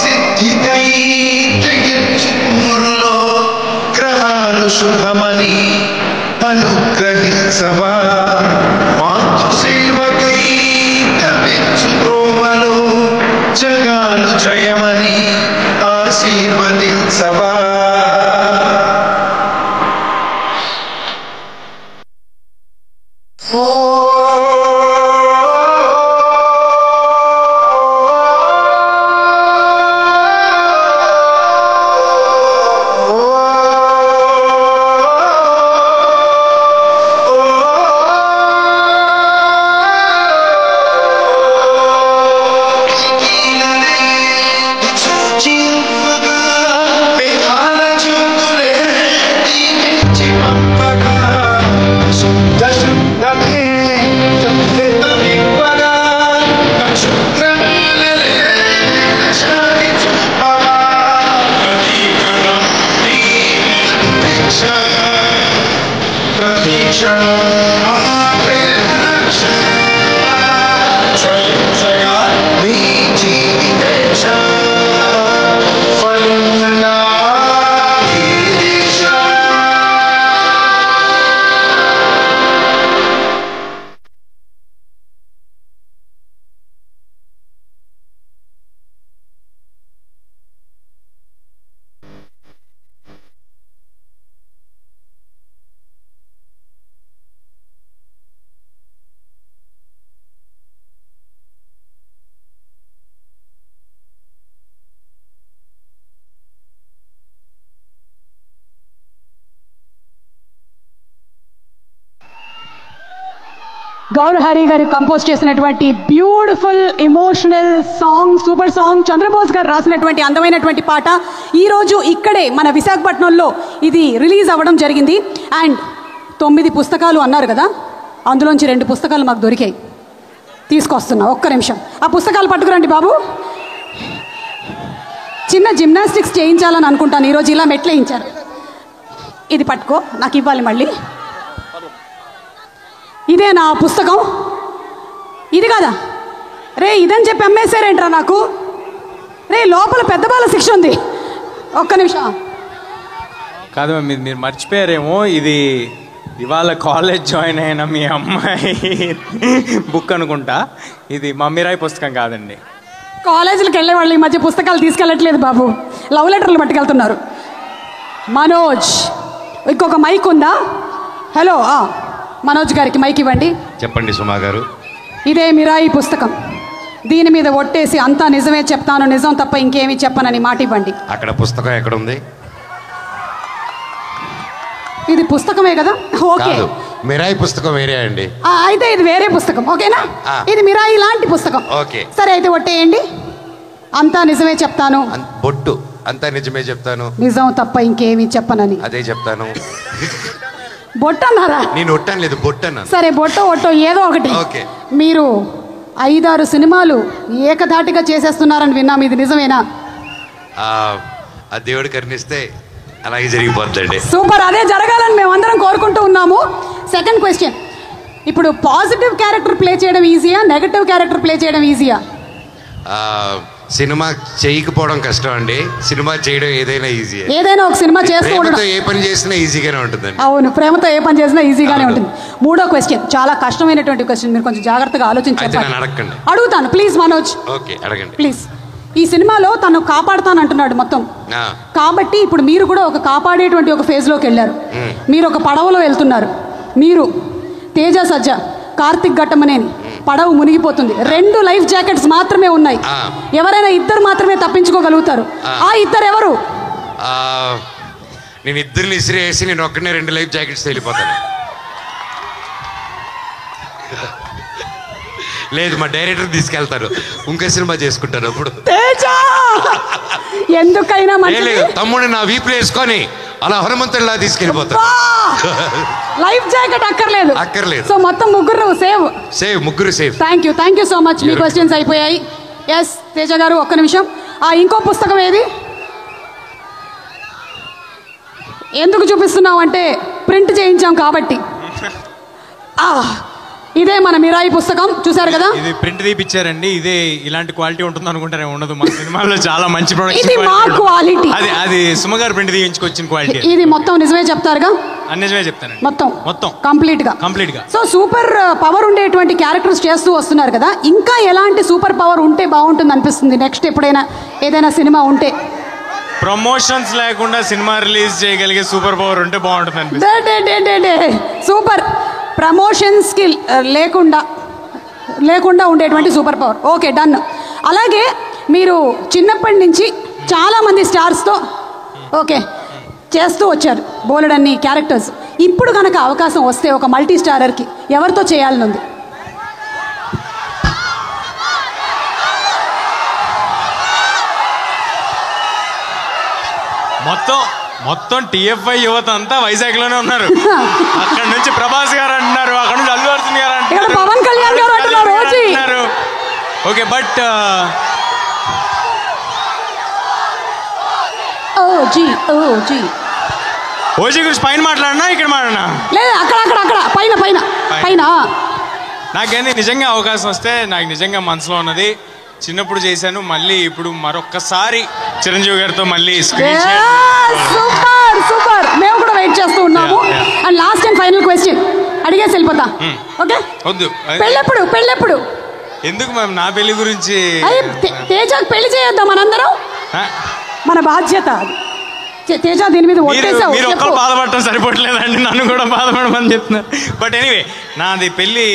సిద్ధికై తెగించులో గ్రహాలు శుభమని అనుగ్రహించవా మాతృ సేవకై తపించు ప్రోమలో జగాలు జయమని ఆశీర్వదించవా. గౌర్ హరి గారు కంపోజ్ చేసినటువంటి beautiful emotional song, super song, Chandrabose గారు రాసినటువంటి అందమైనటువంటి పాట ఈరోజు ఇక్కడే మన విశాఖపట్నంలో ఇది రిలీజ్ అవ్వడం జరిగింది. అండ్ 9 పుస్తకాలు అన్నారు కదా, అందులోంచి 2 పుస్తకాలు మాకు దొరికాయి, తీసుకొస్తున్నా. ఒక్క నిమిషం ఆ పుస్తకాలు పట్టుకురండి బాబు. చిన్న జిమ్నాస్టిక్స్ చేయించాలని అనుకుంటాను, ఈరోజు ఇలా మెట్లు వేయించారు. ఇది పట్టుకో, నాకు ఇవ్వాలి మళ్ళీ. ఇదే నా పుస్తకం, ఇది కదా రే, ఇదని చెప్పి అమ్మేశారేంట్రా నాకు. రే లోపల పెద్ద బాల శిక్ష ఉంది. ఒక్క నిమిషం. కాదు మీరు మర్చిపోయారేమో, ఇది ఇవాళ కాలేజ్ జాయిన్ అయిన మీ అమ్మాయి బుక్ అనుకుంటా. ఇది మమ్మీరాయ్ పుస్తకం కాదండి. కాలేజీలకు వెళ్ళే వాళ్ళు ఈ మధ్య పుస్తకాలు తీసుకెళ్ళట్లేదు బాబు, లవ్ లెటర్లు పట్టుకెళ్తున్నారు. మనోజ్, ఇంకొక మైక్ ఉందా? హలో, మనోజ్ గారికి మైక్ ఇవ్వండి. చెప్పండి సుమా గారు. ఇదే మిరాయి పుస్తకం, దీని మీద ఒట్టేసి అంతా నిజమే చెప్తాను, నిజం తప్ప ఇంకేమీ చెప్పనని మాట ఇవ్వండి. అక్కడ పుస్తకం ఎక్కడ ఉంది? ఇది పుస్తకమే కదా. ఓకే, మిరాయి పుస్తకం వేరే అండి. అయితే ఇది వేరే పుస్తకం, ఓకేనా? ఇది మిరాయి లాంటి పుస్తకం. ఓకే సరే, అయితే ఒట్టేయండి. అంతా నిజమే చెప్తాను, బొట్టు అంతా నిజమే చెప్తాను, నిజం తప్ప ఇంకేమీ చెప్పనని. అదే చెప్తాను. బొట్టు అన్నారా? నేను ఒట్టాను లేదు, బొట్టు అన్నాను. సరే, బొట్టో ఏదో ఒకటి. ఓకే. మీరు 5-6 సినిమాలు ఏకధాటిగా చేసేస్తున్నారని విన్నాం, ఇది నిజమేనా? ఆ దేవుడు కరుణిస్తే అలాగే జరిగిపోతుందండి. సూపర్, అదే జరగాలని మేమందరం కోరుకుంటూ ఉన్నాము. సెకండ్ క్వశ్చన్, ఇప్పుడు పాజిటివ్ క్యారెక్టర్ ప్లే చేయడం ఈజీయా, నెగటివ్ క్యారెక్టర్ ప్లే చేయడం ఈజీయా? సినిమా చేయకపోవడం కష్టం అండి, సినిమా చేయడం ఏదైనా ఈజీ. ఏదైనా ఒక సినిమా చేస్తూ ఏ పని చేసినా ఈజీగానే ఉంటుందండి. అవును, ప్రేమతో ఏ పని చేసినా ఈజీగానే ఉంటుంది. మూడో క్వశ్చన్ చాలా కష్టమైనటువంటి క్వశ్చన్, మీరు కొంచెం జాగ్రత్తగా ఆలోచించాలి. అడగండి. అడుగుతాను ప్లీజ్ మనోజ్. ఓకే, అడగండి ప్లీజ్. ఈ సినిమాలో తను కాపాడుతానంటున్నాడు మొత్తం, కాబట్టి ఇప్పుడు మీరు కూడా ఒక కాపాడేటువంటి ఒక ఫేజ్లోకి వెళ్ళారు. మీరు ఒక పడవలో వెళ్తున్నారు, మీరు తేజ సజ్జ, కార్తిక్ ఘట్టమనేని, పడవ మునిగిపోతుంది, 2 లైఫ్ జాకెట్స్ మాత్రమే ఉన్నాయి, ఎవరైనా 2 మాత్రమే తప్పించుకోగలుగుతారు. ఆ 2 ఎవరు? నేను 2 ఇసిరేసి నేను ఒక్కనే 2 లైఫ్ జాకెట్స్ వెళ్ళిపోతాను. లేదు, మా డైరెక్టర్ తీసుకెళ్తారు, ఇంకో సినిమా చేసుకుంటారు. అప్పుడు ఎందుకైనా తమ్ముడు నా వీపు వేసుకొని అలా హనుమంతుడిలా తీసుకెళ్ళిపోతారు. లైఫ్ జాకెట్ అక్కర్లేదు. సో మొత్తం ముగ్గురు save. Thank you so much. Me questions అయిపోయాయి. ఎస్ తేజ గారు, ఒక్క నిమిషం. ఇంకో పుస్తకం ఏది? ఎందుకు చూపిస్తున్నాం అంటే ప్రింట్ చేయించాం కాబట్టి. ఇదే మన మిరాయి పుస్తకం చూసారు కదా. ఇది ప్రింట్ తీపిచ్చారండి. ఇదే ఇలాంటి క్వాలిటీ ఉంటుంది అనుకుంటారే, ఉండదు. మా సినిమాలో చాలా మంచి ఇది ప్రొడక్షన్ మా క్వాలిటీ. అది సుమ గారు ప్రింట్ తీయించుకొచ్చిన క్వాలిటీ. ఇది మొత్తం నిజమే చెప్తారుగా? నిజమే చెప్తానండి. మొత్తం కంప్లీట్ గా. సో సూపర్ పవర్ ఉండేటువంటి క్యారెక్టర్స్ చేస్తూ వస్తున్నారు కదా, ఇంకా ఎలాంటి సూపర్ పవర్ ఉంటే బాగుంటుంది అనిపిస్తుంది నెక్స్ట్ ఎప్పుడైనా ఏదైనా సినిమా ఉంటే? ప్రమోషన్స్ లేకుండా సినిమా రిలీజ్ చేయగలిగే సూపర్ పవర్ ఉంటే బాగుంటుంది అనిపిస్తుంది. సూపర్ ప్రమోషన్స్ కి లేకుండా ఉండేటువంటి సూపర్ పవర్. Okay, done. అలాగే మీరు చిన్నప్పటి నుంచి చాలా మంది స్టార్స్తో ఓకే చేస్తూ వచ్చారు, బోలెడన్ని క్యారెక్టర్స్. ఇప్పుడు కనుక అవకాశం వస్తే ఒక మల్టీ స్టారర్కి ఎవరితో చేయాలని ఉంది? మొత్తం టిఎఫ్ఐ యువత అంతా వైజాగ్ లోనే ఉన్నారు. అక్కడ నుంచి ప్రభాస్ గారు అంటున్నారు, అక్కడ నుంచి అల్లు అర్జున్ గారు అంటున్నారు, పవన్ కళ్యాణ్ గారు అంటున్నారు. ఓకే, బట్ ఓజీ గురించి పైన మాట్లాడినా ఇక్కడ మాట్లాడినా లేదు, అక్కడ పైన. నాకేంది నిజంగా అవకాశం వస్తే నాకు నిజంగా మనసులో ఉన్నది, చిన్నప్పుడు చేశాను, మళ్ళీ ఇప్పుడు మరొక్కసారి చిరంజీవి గారితో మళ్ళీ సూపర్. మేము కూడా వెయిట్ చేస్తూ ఉన్నాము. And last and final question అడిగేసి వెళ్ళిపోతా. ఓకే, వద్దు. పెళ్ళెప్పుడు? ఎందుకు మ్యామ్ నా పెళ్లి గురించి? తేజకు పెళ్లి చేయొద్దాం మనందరం, మన బాధ్యత అది. తేజ దీని మీద మీరు ఒక్కరు బాధపడటం సరిపోవట్లేదండి, నన్ను కూడా బాధపడమని చెప్తున్నారు. బట్ ఎనీవే, నాది పెళ్లి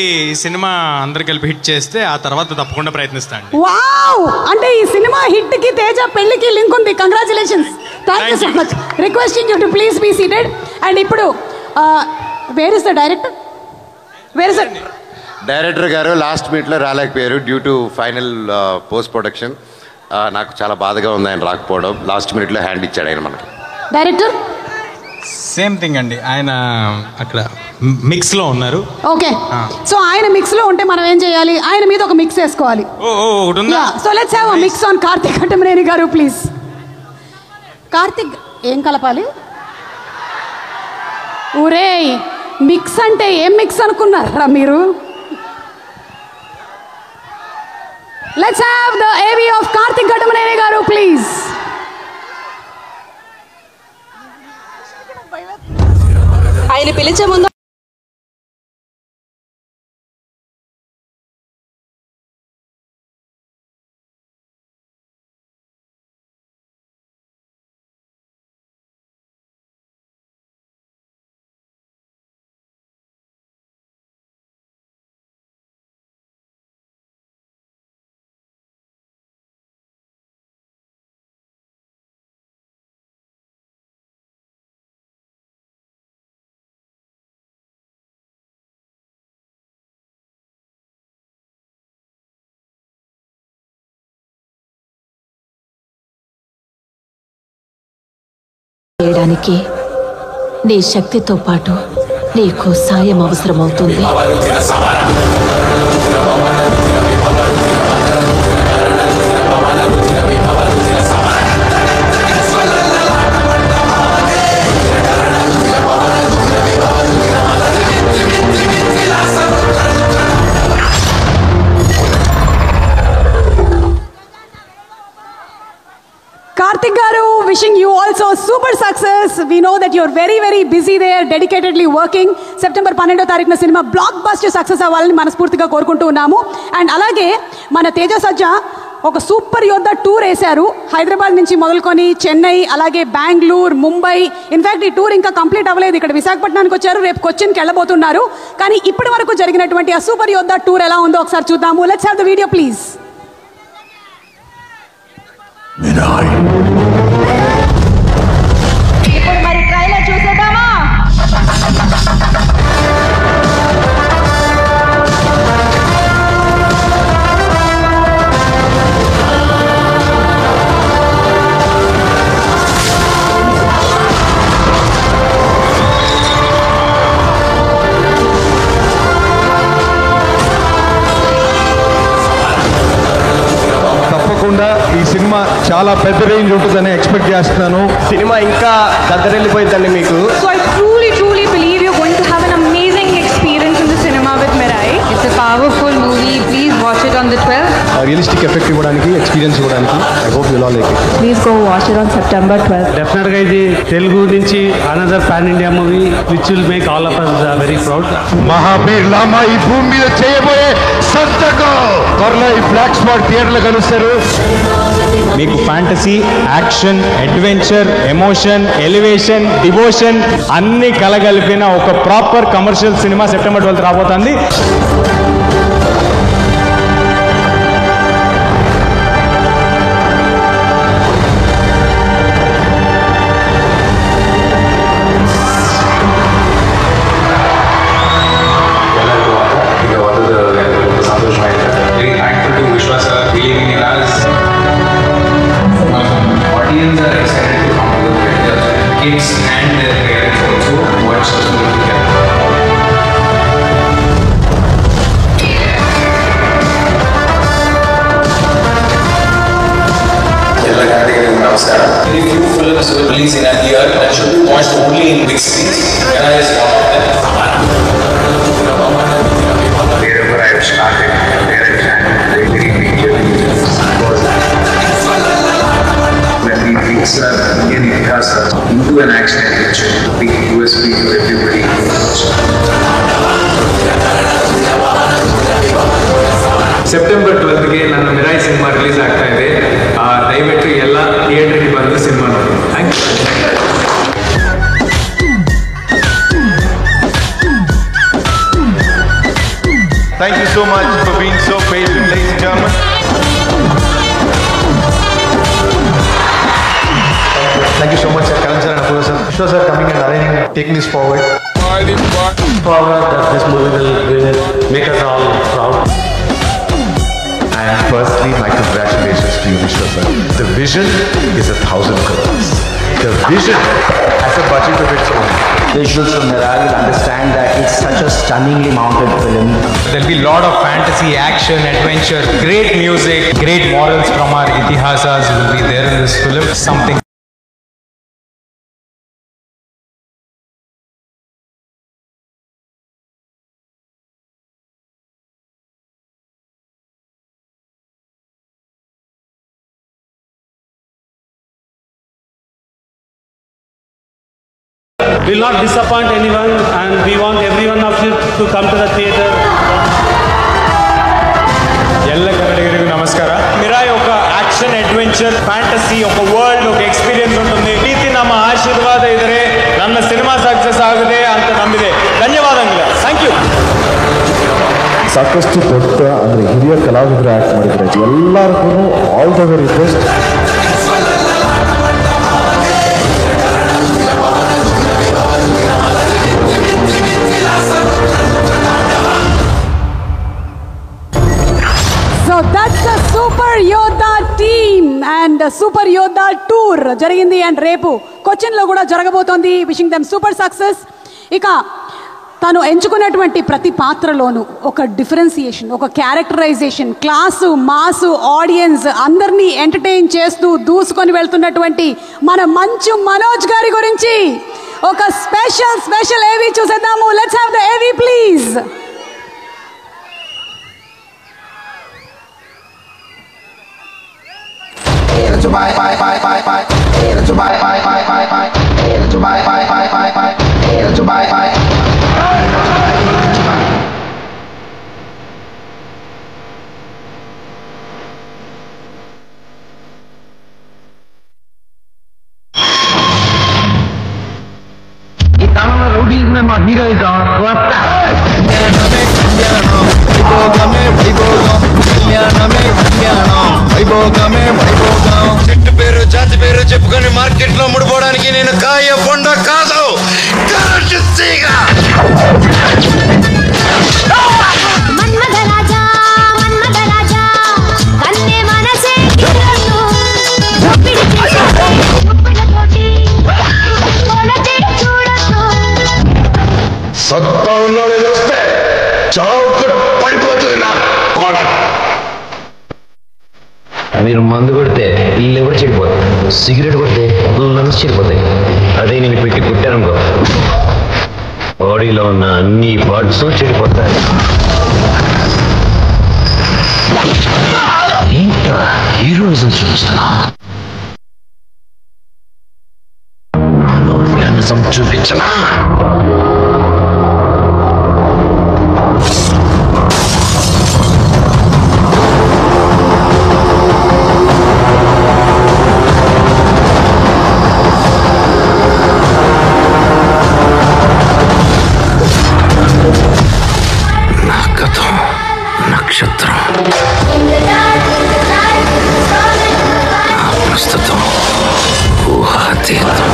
సినిమా అందరు కలిపి హిట్ చేస్తే ఆ తర్వాత తప్పకుండా ప్రయత్నిస్తాను. వావ్, అంటే ఈ సినిమా హిట్ కి తేజ పెళ్లికి లింక్ ఉంది. Congratulations. Thank you so much. Requesting you to please be seated. And ఇప్పుడు where is the director? Director గారు లాస్ట్ మీట్లో రాలేకపోయారు due to final post production. నాకు చాలా బాధగా ఉంది ఆయన రాకపోవడం. లాస్ట్ మినిట్లో హ్యాండ్ ఇచ్చాడు ఆయన మనకి. డైరెక్టర్ సేమ్ థింగ్ అండి, ఆయన అక్కడ మిక్స్ లో ఉన్నారు. ఓకే, సో ఆయన మిక్స్ లో ఉంటే మనం ఏం చేయాలి? ఆయన మీద ఒక మిక్స్ వేసుకోవాలి. So let's have a mix on Karthik Ghattamaneni గారు ప్లీజ్. కార్తిక్ ఏం కలపాలి? ఒరేయ్, మిక్స్ అంటే ఏం మిక్స్ అనుకున్నారా మీరు? Let's have the AV of Karthik Ghattamaneni గారు ప్లీజ్. ఆయన పిలిచే ముందు చేయడానికి నీ శక్తితో పాటు నీకు సాయం అవసరమవుతుంది. Karthik garu, wishing you also super success. We know that you're very, very busy there, dedicatedly working. September 12వ తారీఖున సినిమా బ్లాక్ బస్టర్ సక్సెస్ అవ్వాలని మనస్ఫూర్తిగా కోరుకుంటూ ఉన్నాము. అండ్ అలాగే మన తేజ సజ్జా ఒక సూపర్ యోద్ధ టూర్ వేశారు. హైదరాబాద్ నుంచి మొదలుకొని చెన్నై, అలాగే బెంగళూరు, ముంబై. ఇన్ఫాక్ట్ ఈ టూర్ ఇంకా కంప్లీట్ అవ్వలేదు. ఇక్కడ విశాఖపట్నానికి వచ్చారు, రేపు కొచ్చిన్కి వెళ్ళబోతున్నారు. కానీ ఇప్పటి వరకు జరిగినటువంటి ఆ సూపర్ యోద్ధ టూర్ ఎలా ఉందో ఒకసారి చూద్దాము. Let's have the video please. ఇప్పుడు మరి ట్రైలర్ చూసేద్దామా? తప్పకుండా ఈ సినిమా చాలా పెద్ద రేంజ్ ఉంటుందని ఎక్స్పెక్ట్ చేస్తున్నాను. సినిమా ఇంకా దద్దరిల్లిపోయిందండి మీకు. So I truly believe you're going to have an amazing experience in the cinema with Mirai. powerful movie. Please watch it on the 12th. Realistic effect ఇవ్వడానికి, ఎక్స్పీరియన్స్ ఇవ్వడానికి. I hope you all like it. Please go watch it on September 12th. డెఫినెట్గా ఇది తెలుగు నుంచి another pan India movie which will make all of us very proud. Mahabir Lama ఈ భూమి మీద చేయబోయే సంతకం త్వరలో ఈ బ్లాక్ స్పాట్ థియేటర్లో కలుస్తారు. మీకు fantasy, action, adventure, emotion, elevation, devotion అన్ని కలగలిపిన ఒక ప్రాపర్ కమర్షియల్ సినిమా సెప్టెంబర్ 12 రాబోతుంది. Very few films will release in a year and should be watched only in big screens. Mera is one of them. Wherever I have started, there I stand. Very major when we mix our Indian Itihasa into an action adventure, big USP to everybody. September 12ಗೆ ನನ್ನ Mirai cinema release ಆಗ್ತಾ ಇದೆ. ದಯವಿಟ್ಟು ಎಲ್ಲ ಥಿಯೇಟರ್ಗೆ ಬಂದು cinema ನೋಡಿ. Thank you. Thank you so much for being so patient, ladies and gentlemen. Thank you so much, sir. Karan sir and Apurva sir. Vishwa sir coming and arranging, taking this forward. Forward that this movie will make us all proud. And firstly, my congratulations to you, Vishwa sir. The vision is 1,000 crores. The vision has a budget of its own. Visuals from Mirai will understand that it's such a stunningly mounted film. There'll be a lot of fantasy, action, adventure, great music, great morals from our Itihasas will be there in this film. Something. Will not disappoint anyone and we want everyone of you to come to the theater. ಎಲ್ಲ ಕನ್ನಡಿಗರಿಗೂ ನಮಸ್ಕಾರ. ಮಿರಾಯ್ ఒక action adventure fantasy ఒక world ఒక experience ఉంటుంది. ಪ್ರೀತಿ ನಮ್ಮ ಆಶೀರ್ವಾದ ಇದ್ದರೆ ನನ್ನ ಸಿನಿಮಾ ಸಕ್ಸಸ್ ಆಗುತ್ತೆ ಅಂತ ನಂಬಿದೆ. ಧನ್ಯವಾದಗಳು. Thank you. ಸಾಕಷ್ಟು ದೊಡ್ಡ ಅಂದರೆ ಹಿರಿಯ ಕಲಾವಿದರು ಆ್ಯಕ್ಟ್ ಮಾಡಿದ್ದಾರೆ. ಎಲ್ಲರಿಗೂ all the very best. So that's the Super Yodha team and Super Yodha tour జరిగింది అండ్ రేపు కొచ్చిన్లో కూడా జరగబోతోంది. Wishing them super success. ఇక తను ఎంచుకున్నటువంటి ప్రతి పాత్రలోనూ ఒక డిఫరెన్సియేషన్, ఒక క్యారెక్టరైజేషన్, క్లాసు, మాసు, ఆడియన్స్ అందరినీ ఎంటర్టైన్ చేస్తూ దూసుకొని వెళ్తున్నటువంటి మన మంచు మనోజ్ గారి గురించి ఒక స్పెషల్ ఏవి చూసేద్దాము. లెట్స్ హావ్ ద ఏవి ప్లీజ్. చెట్టు పేరు జాతి పేరు చెప్పుకొని మార్కెట్ లో ముడిపోవడానికి నేను కాయ పొండ కాదు. సత్తా ఉన్నోడే చూస్తే చౌక పడిపోతుంది నా కోడ. మీరు మందు కొడితే లివర్ చెడిపోతాయి, సిగరెట్ కొడితే లంగ్స్ చెడిపోతాయి. అదే నేను పెట్టి కుట్టారనుకో బాడీలో ఉన్న అన్ని పార్ట్స్ చెడిపోతాయి. ఏంటా హీరోయిజం చూస్తున్నా? నిజం చూపించనా? నక్షత్రం ప్రస్తుతం ఊహాతీతం.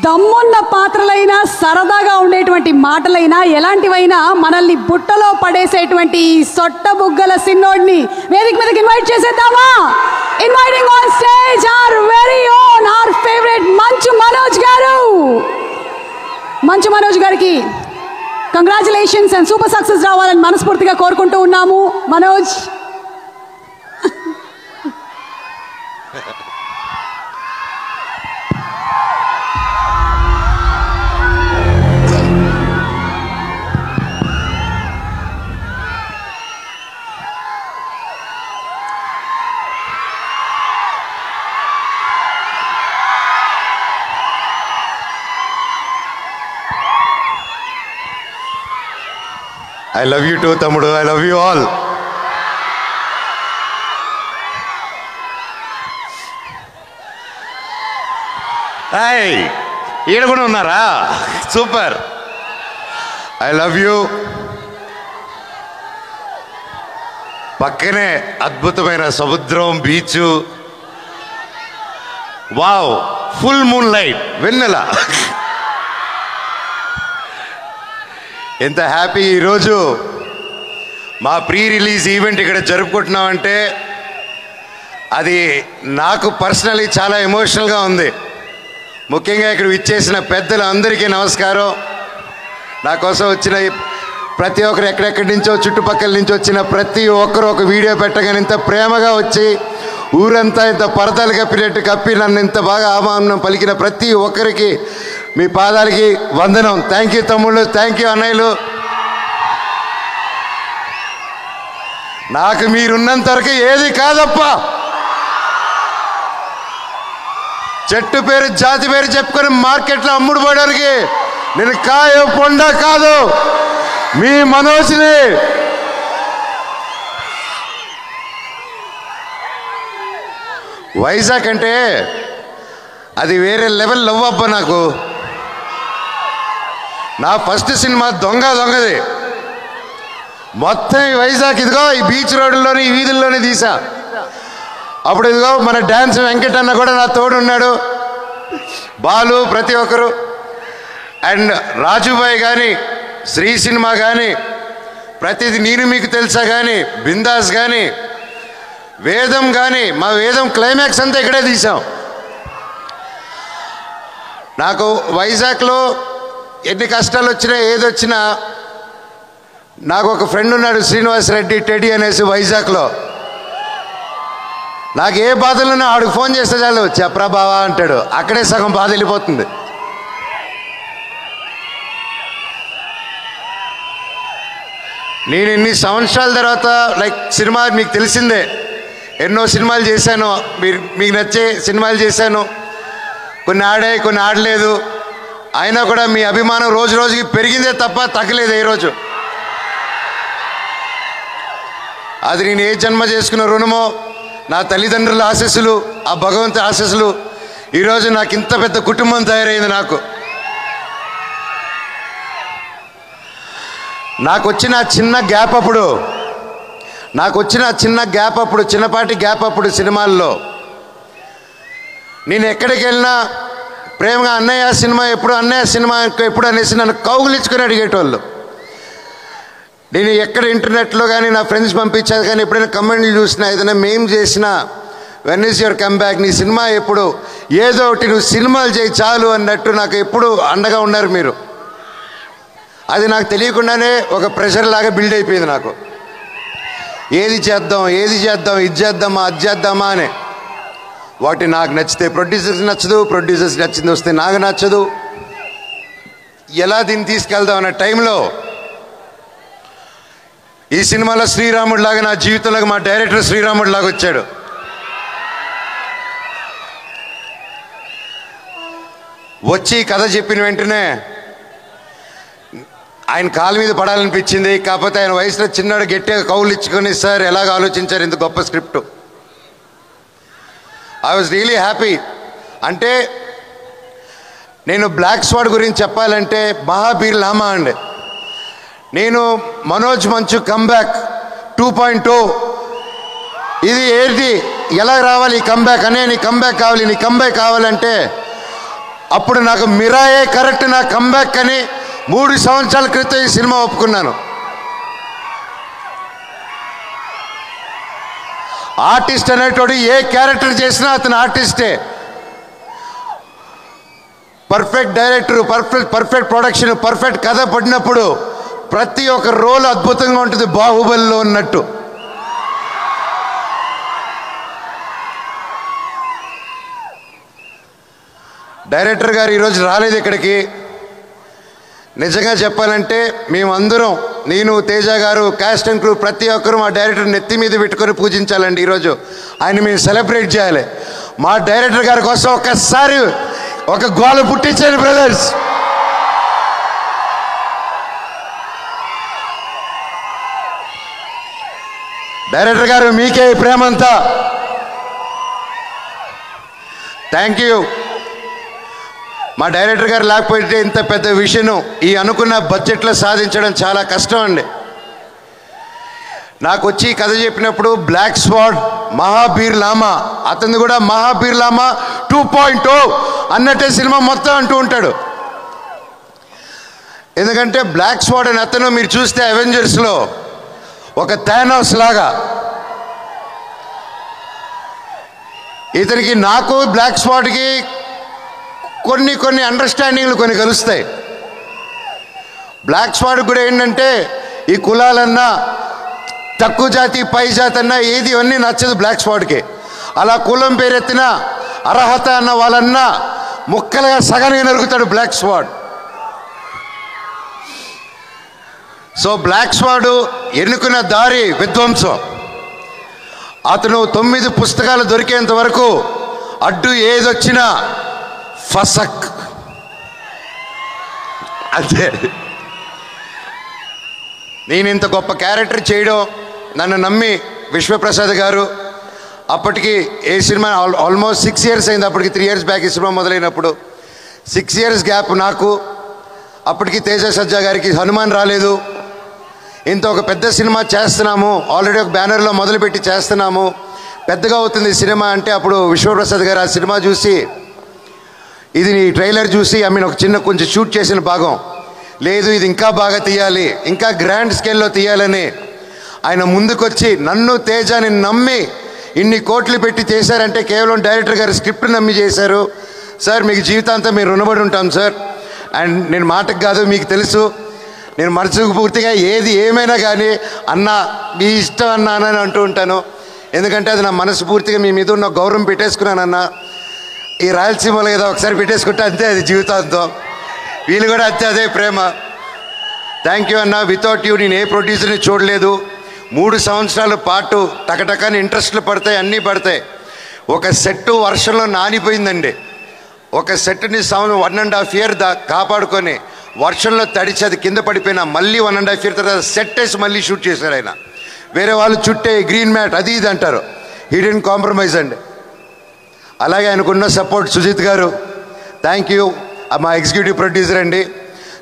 దమ్మున్న పాత్రలైనా సరదాగా ఉండేటువంటి మాటలైనా ఎలాంటివైనా మనల్ని బుట్టలో పడేసేటువంటి సొట్ట బుగ్గల సిన్నోడిని వేదిక మీదకి ఇన్వైట్ చేసేద్దామా? Inviting on stage our very own our favourite Manchu Manoj గారు. మంచు మనోజ్ గారికి కంగ్రాచులేషన్స్ అండ్ సూపర్ సక్సెస్ రావాలని మనస్ఫూర్తిగా కోరుకుంటూ ఉన్నాము. Manoj, I love you too, Tamudu. I love you all. Hey, ఈడ కూడా ఉన్నారా? సూపర్. I love you. పక్కనే అద్భుతమైన సముద్రం, beach. Wow, full moon light, వెన్నెల. ఎంత హ్యాపీ. ఈరోజు మా ప్రీ రిలీజ్ ఈవెంట్ ఇక్కడ జరుపుకుంటున్నామంటే అది నాకు పర్సనలీ చాలా ఎమోషనల్గా ఉంది. ముఖ్యంగా ఇక్కడ విచ్చేసిన పెద్దలు అందరికీ నమస్కారం. నా కోసం వచ్చిన ప్రతి ఒక్కరు, ఎక్కడెక్కడి నుంచో చుట్టుపక్కల నుంచి వచ్చిన ప్రతి ఒక్కరు ఒక వీడియో పెట్టగానే ఇంత ప్రేమగా వచ్చి ఊరంతా ఇంత పరదాలు కప్పినట్టు కప్పి నన్ను ఇంత బాగా ఆహ్వానం పలికిన ప్రతి ఒక్కరికి మీ పాదాలకి వందనం. థ్యాంక్ యూ తమ్ముళ్ళు, థ్యాంక్ యూ అన్నయ్యలు. నాకు మీరున్నంత వరకు ఏది కాదప్ప. చెట్టు పేరు జాతి పేరు చెప్పుకొని మార్కెట్లో అమ్ముడు పోవడానికి నేను కాయ పొండ కాదు, మీ మనోజ్ని. వైజాగ్ అంటే అది వేరే లెవెల్ లవ్ అబ్బా. నాకు నా ఫస్ట్ సినిమా దొంగది. మొత్తం ఈ వైజాగ్ ఇదిగో ఈ బీచ్ రోడ్డులోని ఈ వీధుల్లోనే తీసా. అప్పుడు ఇదిగో మన డ్యాన్స్ వెంకట్ అన్న కూడా నా తోడు ఉన్నాడు, బాలు, ప్రతి ఒక్కరు. అండ్ రాజుబాయ్ కానీ, శ్రీ సినిమా కానీ, ప్రతిది నేను మీకు తెలుసా కానీ, బిందాస్ కానీ, వేదం కానీ, మా వేదం క్లైమాక్స్ అంతా ఇక్కడే తీసాం. నాకు వైజాగ్లో ఎన్ని కష్టాలు వచ్చినా ఏదొచ్చినా నాకు ఒక ఫ్రెండ్ ఉన్నాడు, శ్రీనివాస్ రెడ్డి టెడి అనేసి వైజాగ్లో. నాకు ఏ బాధలున్నా ఆడికి ఫోన్ చేస్తే చాలు, చెప్పరా బావా అంటాడు. అక్కడే సగం బాధ వెళ్ళిపోతుంది. నేను ఇన్ని సంవత్సరాల తర్వాత లైక్ సినిమా మీకు తెలిసిందే, ఎన్నో సినిమాలు చేశాను, మీకు నచ్చే సినిమాలు చేశాను. కొన్ని ఆడాయి, కొన్ని ఆడలేదు. అయినా కూడా మీ అభిమానం రోజు రోజుకి పెరిగిందే తప్ప తగ్గలేదు ఏ రోజు. అది నేను ఏ జన్మ చేసుకున్న రుణమో, నా తల్లిదండ్రుల ఆశీస్సులు, ఆ భగవంతుని ఆశీస్సులు, ఈరోజు నాకు ఇంత పెద్ద కుటుంబం తయారైంది. నాకు వచ్చిన చిన్న గ్యాప్ అప్పుడు, చిన్నపాటి గ్యాప్ అప్పుడు సినిమాల్లో నేను ఎక్కడికి వెళ్ళినా ప్రేమగా అన్నయ్య సినిమా ఎప్పుడు అనేసి నన్ను కౌగులించుకొని అడిగేటోళ్ళు. నేను ఎక్కడ ఇంటర్నెట్లో కానీ నా ఫ్రెండ్స్ పంపించాను కానీ ఎప్పుడైనా కమెంట్లు చూసినా, ఏదైనా మేము చేసినా, when is your come back, నీ సినిమా ఎప్పుడు, ఏదో ఒకటి నువ్వు సినిమాలు చేయి చాలు అన్నట్టు నాకు ఎప్పుడు అండగా ఉన్నారు మీరు. అది నాకు తెలియకుండానే ఒక ప్రెషర్ లాగా బిల్డ్ అయిపోయింది నాకు. ఏది చేద్దాం ఇది చేద్దామా అది చేద్దామా అని. వాటి నాకు నచ్చితే ప్రొడ్యూసర్స్ నచ్చదు, ప్రొడ్యూసర్స్ నచ్చింది వస్తే నాకు నచ్చదు. ఎలా దీన్ని తీసుకెళ్దాం అన్న టైంలో ఈ సినిమాలో శ్రీరాముడు లాగా నా జీవితంలోకి మా డైరెక్టర్ శ్రీరాముడు లాగా వచ్చాడు. వచ్చి కథ చెప్పిన వెంటనే ఆయన కాలు మీద పడాలనిపించింది. కాకపోతే ఆయన వయసులో చిన్నాడు గట్టిగా కౌలు ఇచ్చుకొని, సార్ ఎలాగ ఆలోచించారు ఇంత గొప్ప script. I was really happy. అంటే నేను బ్లాక్ స్వాడ్ గురించి చెప్పాలంటే మహాబీర్ లామా అండి. నేను మనోజ్ మంచు కమ్బ్యాక్ 2.0 ఇది ఏంటి, ఎలా రావాలి ఈ కంబ్యాక్ అనే, నీ కంబ్యాక్ కావాలి, నీ కంబ్యాక్ కావాలంటే అప్పుడు నాకు మిరాయే కరెక్ట్ నా కంబ్యాక్ అని 3 సంవత్సరాల క్రితం ఈ సినిమా ఒప్పుకున్నాను. ఆర్టిస్ట్ అనేటోడు ఏ క్యారెక్టర్ చేసినా అతను ఆర్టిస్టే. Perfect director, perfect production, perfect కథ పడినప్పుడు ప్రతి ఒక్క రోల్ అద్భుతంగా ఉంటుంది, బాహుబలిలో ఉన్నట్టు. డైరెక్టర్ గారు ఈరోజు రాలేదు ఇక్కడికి. నిజంగా చెప్పాలంటే మేమందరం, నేను, తేజ గారు, క్యాస్ట్ అండ్ క్రూ ప్రతి ఒక్కరూ మా డైరెక్టర్ నెత్తి మీద పెట్టుకొని పూజించాలండి. ఈరోజు ఆయన మేము సెలబ్రేట్ చేయాలి. మా డైరెక్టర్ గారి కోసం ఒక్కసారి ఒక గోల పుట్టించండి బ్రదర్స్. డైరెక్టర్ గారు మీకే ఈ ప్రేమంతా. Thank you. మా డైరెక్టర్ గారు లేకపోతే ఇంత పెద్ద విషయం ఈ అనుకున్న బడ్జెట్లో సాధించడం చాలా కష్టం అండి. నాకు వచ్చి కథ చెప్పినప్పుడు బ్లాక్ స్వాడ్, మహాబీర్ లామా, అతను కూడా మహాబీర్ లామా 2.0 అన్నట్టే సినిమా మొత్తం అంటూ ఉంటాడు. ఎందుకంటే బ్లాక్ స్వాడ్ అని అతను మీరు చూస్తే అవెంజర్స్లో ఒక థానోస్ లాగా, ఇతనికి నాకు బ్లాక్ స్వాడ్కి కొన్ని అండర్స్టాండింగ్లు కొన్ని కలుస్తాయి. బ్లాక్ స్వాడ్ కూడా ఏంటంటే ఈ కులాలన్నా, తక్కువ జాతి పై జాతి అన్నా ఏది ఇవన్నీ నచ్చదు బ్లాక్ స్వాడ్కి. అలా కులం పేరెత్తిన అర్హత అన్న వాళ్ళన్నా ముక్కలుగా సగానికి నరుగుతాడు బ్లాక్ స్వాడ్. సో బ్లాక్ స్వాడ్ ఎన్నుకున్న దారి విధ్వంసం. అతను 9 పుస్తకాలు దొరికేంత వరకు అడ్డు ఏదొచ్చినా ఫసక్ అంతే. నేను ఇంత గొప్ప క్యారెక్టర్ చేయడం నన్ను నమ్మి విశ్వప్రసాద్ గారు, అప్పటికి ఏ సినిమా ఆల్మోస్ట్ 6 years అయింది. అప్పటికి 3 years బ్యాక్ ఈ సినిమా మొదలైనప్పుడు 6 years గ్యాప్ నాకు. అప్పటికి తేజ సజ్జా గారికి హనుమాన్ రాలేదు. ఇంత ఒక పెద్ద సినిమా చేస్తున్నాము, ఆల్రెడీ ఒక బ్యానర్లో మొదలుపెట్టి చేస్తున్నాము, పెద్దగా అవుతుంది సినిమా అంటే అప్పుడు విశ్వప్రసాద్ గారు ఆ సినిమా చూసి, ఇది నీ ట్రైలర్ చూసి ఒక కొంచెం షూట్ చేసిన భాగం లేదు, ఇది ఇంకా బాగా తీయాలి, ఇంకా గ్రాండ్ స్కేల్లో తీయాలని ఆయన ముందుకొచ్చి నన్ను తేజాని నమ్మి ఇన్ని కోట్లు పెట్టి చేశారంటే కేవలం డైరెక్టర్ గారు స్క్రిప్ట్ నమ్మి చేశారు. సార్ మీకు జీవితాంతం మీరు రుణపడి ఉంటాం సార్. అండ్ నేను మాటకు కాదు, మీకు తెలుసు నేను మనసుకు పూర్తిగా ఏది ఏమైనా కానీ అన్న మీ ఇష్టం అన్నానని అంటూ ఉంటాను. ఎందుకంటే అది నా మనసు పూర్తిగా మీ మీద ఉన్న గౌరవం పెట్టేసుకున్నానన్న. ఈ రాయలసీమలో ఏదో ఒకసారి పెట్టేసుకుంటే అంతే, అది జీవితాంతం. వీళ్ళు కూడా అంతే, అదే ప్రేమ. థ్యాంక్ యూ అన్న. వితౌట్ యూ నేను ఏ ప్రొడ్యూసర్ని చూడలేదు. 3 సంవత్సరాల పాటు టకటకని ఇంట్రెస్ట్లు పడతాయి, అన్నీ పడతాయి. ఒక సెట్టు వర్షంలో నానిపోయిందండి. ఒక సెట్ని 1.5 year కాపాడుకొని వర్షంలో తడిచి అది కింద పడిపోయినా మళ్ళీ 1.5 year తర్వాత సెట్ వేసి మళ్ళీ షూట్ చేశారు ఆయన. వేరే వాళ్ళు చుట్టే గ్రీన్ మ్యాట్ అది ఇది అంటారు, హీ డిడ్ంట్ కాంప్రమైజ్ అండి. అలాగే ఆయనకున్న సపోర్ట్ సుజిత్ గారు, థ్యాంక్ యూ. మా ఎగ్జిక్యూటివ్ ప్రొడ్యూసర్ అండి.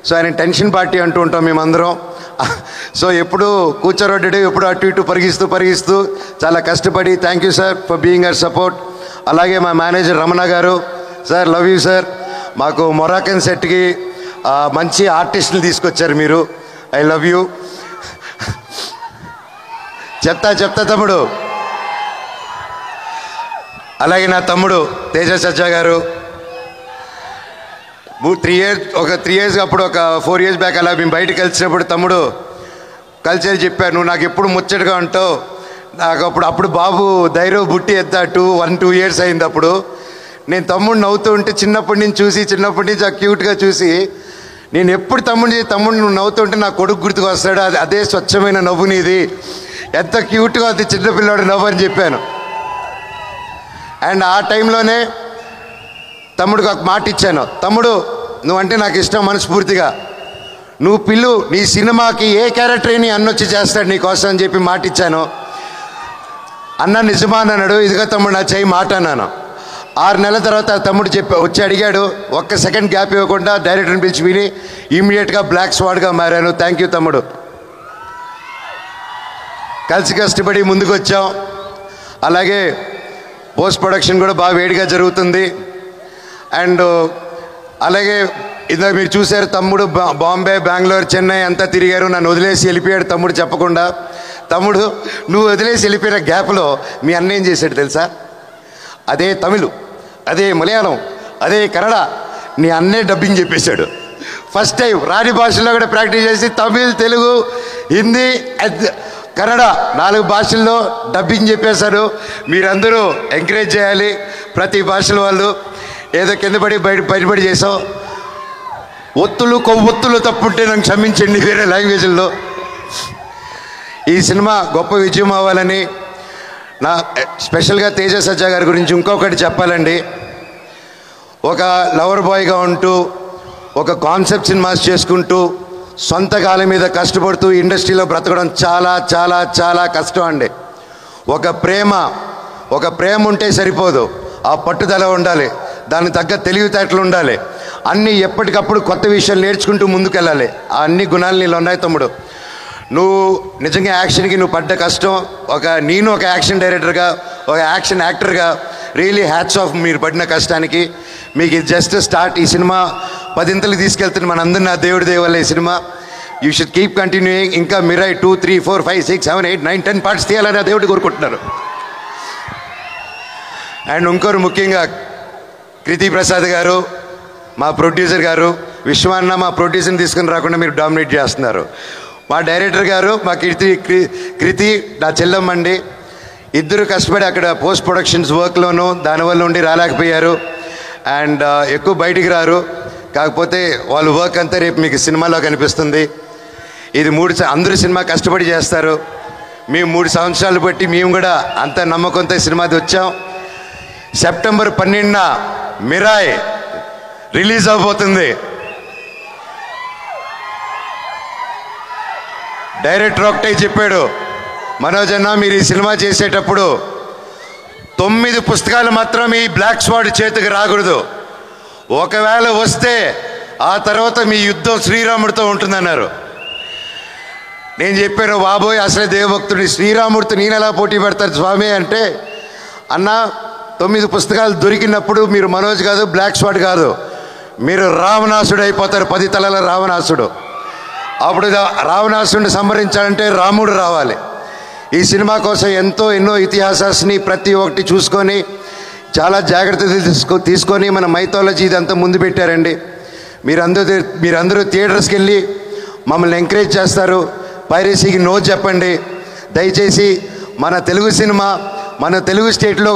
సో ఆయన టెన్షన్ పార్టీ అంటూ ఉంటాం మేమందరం. సో ఎప్పుడు కూర్చోరొడ్డాడు, ఎప్పుడు అటు ఇటు పరిగిస్తూ చాలా కష్టపడి, thank you sir for being our support. అలాగే మా మేనేజర్ రమణ గారు, సార్ లవ్ యూ సార్. మాకు మొరాకన్ సెట్కి మంచి ఆర్టిస్టులు తీసుకొచ్చారు మీరు, ఐ లవ్ యూ. చెప్తా తమ్ముడు. అలాగే నా తమ్ముడు తేజ సజ్జా గారు, 3 years అప్పుడు ఒక 4 years బ్యాక్ అలా మేము బయటకు కలిసినప్పుడు తమ్ముడు కలిసేది చెప్పాను, నువ్వు నాకు ఎప్పుడు ముచ్చటగా ఉంటావు. నాకు అప్పుడు బాబు ధైర్యం బుట్టి ఎత్తా 1-2 years అయింది. అప్పుడు నేను తమ్ముడు నవ్వుతూ ఉంటే చిన్నప్పటి నుంచి ఆ క్యూట్గా చూసి నేను ఎప్పుడు తమ్ముడు నువ్వు నవ్వుతూ ఉంటే నా కొడుకు గుర్తుకు వస్తాడు, అదే స్వచ్ఛమైన నవ్వు నీది, ఎంత క్యూట్గా అది చిన్నపిల్లాడు నవ్వు అని చెప్పాను. అండ్ ఆ టైంలోనే తమ్ముడికి ఒక మాట ఇచ్చాను, తమ్ముడు నువ్వంటే నాకు ఇష్టం మనస్ఫూర్తిగా, నువ్వు పిల్లు నీ సినిమాకి ఏ క్యారెక్టర్ నీ అన్నొచ్చి చేస్తాడు నీకోసం అని చెప్పి మాట ఇచ్చాను. అన్న నిజమా అన్నాడు. ఇదిగో తమ్ముడు నా చేయి మాట అన్నాను. 6 నెలల తర్వాత తమ్ముడు వచ్చి అడిగాడు, ఒక్క సెకండ్ గ్యాప్ ఇవ్వకుండా డైరెక్టర్ని పిలిచి విని ఇమీడియట్గా బ్లాక్ స్వాడ్గా మారాను. థ్యాంక్ యూ తమ్ముడు. కలిసి కష్టపడి ముందుకు వచ్చాం. అలాగే పోస్ట్ ప్రొడక్షన్ కూడా బాగా వేడిగా జరుగుతుంది. అండ్ అలాగే ఇందాక మీరు చూశారు తమ్ముడు బాంబే, బెంగళూరు, చెన్నై అంతా తిరిగారు. నన్ను వదిలేసి వెళ్ళిపోయాడు తమ్ముడు చెప్పకుండా. తమ్ముడు నువ్వు వదిలేసి వెళ్ళిపోయిన గ్యాప్లో మీ అన్న ఏం చేశాడు తెలుసా? అదే తమిళ్, అదే మలయాళం, అదే కన్నడ నీ అన్నే డబ్బింగ్ చెప్పేశాడు. ఫస్ట్ టైం రాని భాషల్లో కూడా ప్రాక్టీస్ చేసి తమిళ్, తెలుగు, హిందీ, కన్నడ 4 భాషల్లో డబ్బింగ్ చెప్పేశారు. మీరందరూ ఎంకరేజ్ చేయాలి. ప్రతి భాషల వాళ్ళు ఏదో కింద పడి బయటపడి చేసాం. కొవ్వొత్తులు తప్పుంటే నాకు క్షమించండి వేరే లాంగ్వేజ్లో. ఈ సినిమా గొప్ప విజయం అవ్వాలని నా స్పెషల్గా తేజ సజ్జా గారి గురించి ఇంకొకటి చెప్పాలండి. ఒక లవర్ బాయ్గా ఉంటూ ఒక కాన్సెప్ట్ సినిమాస్ చేసుకుంటూ సొంత కాలం మీద కష్టపడుతూ ఇండస్ట్రీలో బ్రతకడం చాలా చాలా చాలా కష్టం అండి. ఒక ప్రేమ ఉంటే సరిపోదు, ఆ పట్టుదల ఉండాలి, దానికి తగ్గ తెలివితేటలు ఉండాలి, అన్నీ ఎప్పటికప్పుడు కొత్త విషయాలు నేర్చుకుంటూ ముందుకెళ్ళాలి. ఆ అన్ని గుణాలు నీళ్ళు ఉన్నాయి తమ్ముడు. నువ్వు నిజంగా యాక్షన్కి నువ్వు పడ్డ కష్టం, నేను ఒక యాక్షన్ డైరెక్టర్గా, ఒక యాక్షన్ యాక్టర్గా రియలీ హ్యాట్స్ ఆఫ్ మీరు పడిన కష్టానికి. మీకు ఇది జస్ట్ స్టార్ట్. ఈ సినిమా 10 ఇంతలు తీసుకెళ్తుంది మనందరూ నా దేవుడి దేవల్ల ఈ cinema. You should keep continuing. ఇంకా మిరాయ్ 2, 3, 4, 5, 6, 7, 8, 9, 10 పార్ట్స్ తీయాలని నా దేవుడు కోరుకుంటున్నారు. అండ్ ఇంకోరు ముఖ్యంగా కృతి ప్రసాద్ గారు, మా ప్రొడ్యూసర్ గారు, విశ్వాన్న మా ప్రొడ్యూసర్ని తీసుకుని రాకుండా మీరు డామినేట్ చేస్తున్నారు. మా డైరెక్టర్ గారు, మా కృతి నా చెల్లమ్మండి. ఇద్దరు కష్టపడి అక్కడ పోస్ట్ ప్రొడక్షన్స్ వర్క్లోనూ దానివల్ల ఉండి రాలేకపోయారు. అండ్ ఎక్కువ బయటికి రారు. కాకపోతే వాళ్ళ వర్క్ అంతా రేపు మీకు సినిమాలో కనిపిస్తుంది. ఇది అందరూ సినిమా కష్టపడి చేస్తారు. మేము 3 సంవత్సరాలు బట్టి మేము కూడా అంత నమ్మకంతో సినిమాది వచ్చాం. సెప్టెంబర్ 12న మిరాయ్ రిలీజ్ అవబోతుంది. డైరెక్టర్ ఒకటే చెప్పాడు, మనోజ్ అన్న మీరు ఈ సినిమా చేసేటప్పుడు 9 పుస్తకాలు మాత్రం ఈ బ్లాక్ స్వాడ్ చేతికి రాకూడదు, ఒకవేళ వస్తే ఆ తర్వాత మీ యుద్ధం శ్రీరాముడితో ఉంటుందన్నారు. నేను చెప్పాను, బాబోయ్ అసలే దేవభక్తుడి శ్రీరాముడితో నేను ఎలా పోటీ పెడతారు స్వామి అంటే, అన్న 9 పుస్తకాలు దొరికినప్పుడు మీరు మనోజ్ కాదు, బ్లాక్ స్వాడ్ కాదు, మీరు రావణాసుడు అయిపోతారు, 10 తలల రావణాసుడు. అప్పుడు రావణాసుడిని సంహరించాలంటే రాముడు రావాలి. ఈ సినిమా కోసం ఎన్నో ఇతిహాసాన్ని ప్రతి ఒక్కటి చూసుకొని చాలా జాగ్రత్తలు తీసుకొని మన మైథాలజీ ఇదంతా ముందు పెట్టారండి. మీరందరూ థియేటర్స్కి వెళ్ళి మమ్మల్ని ఎంకరేజ్ చేస్తారు. పైరసీకి నో చెప్పండి దయచేసి. మన తెలుగు సినిమా మన తెలుగు స్టేట్లో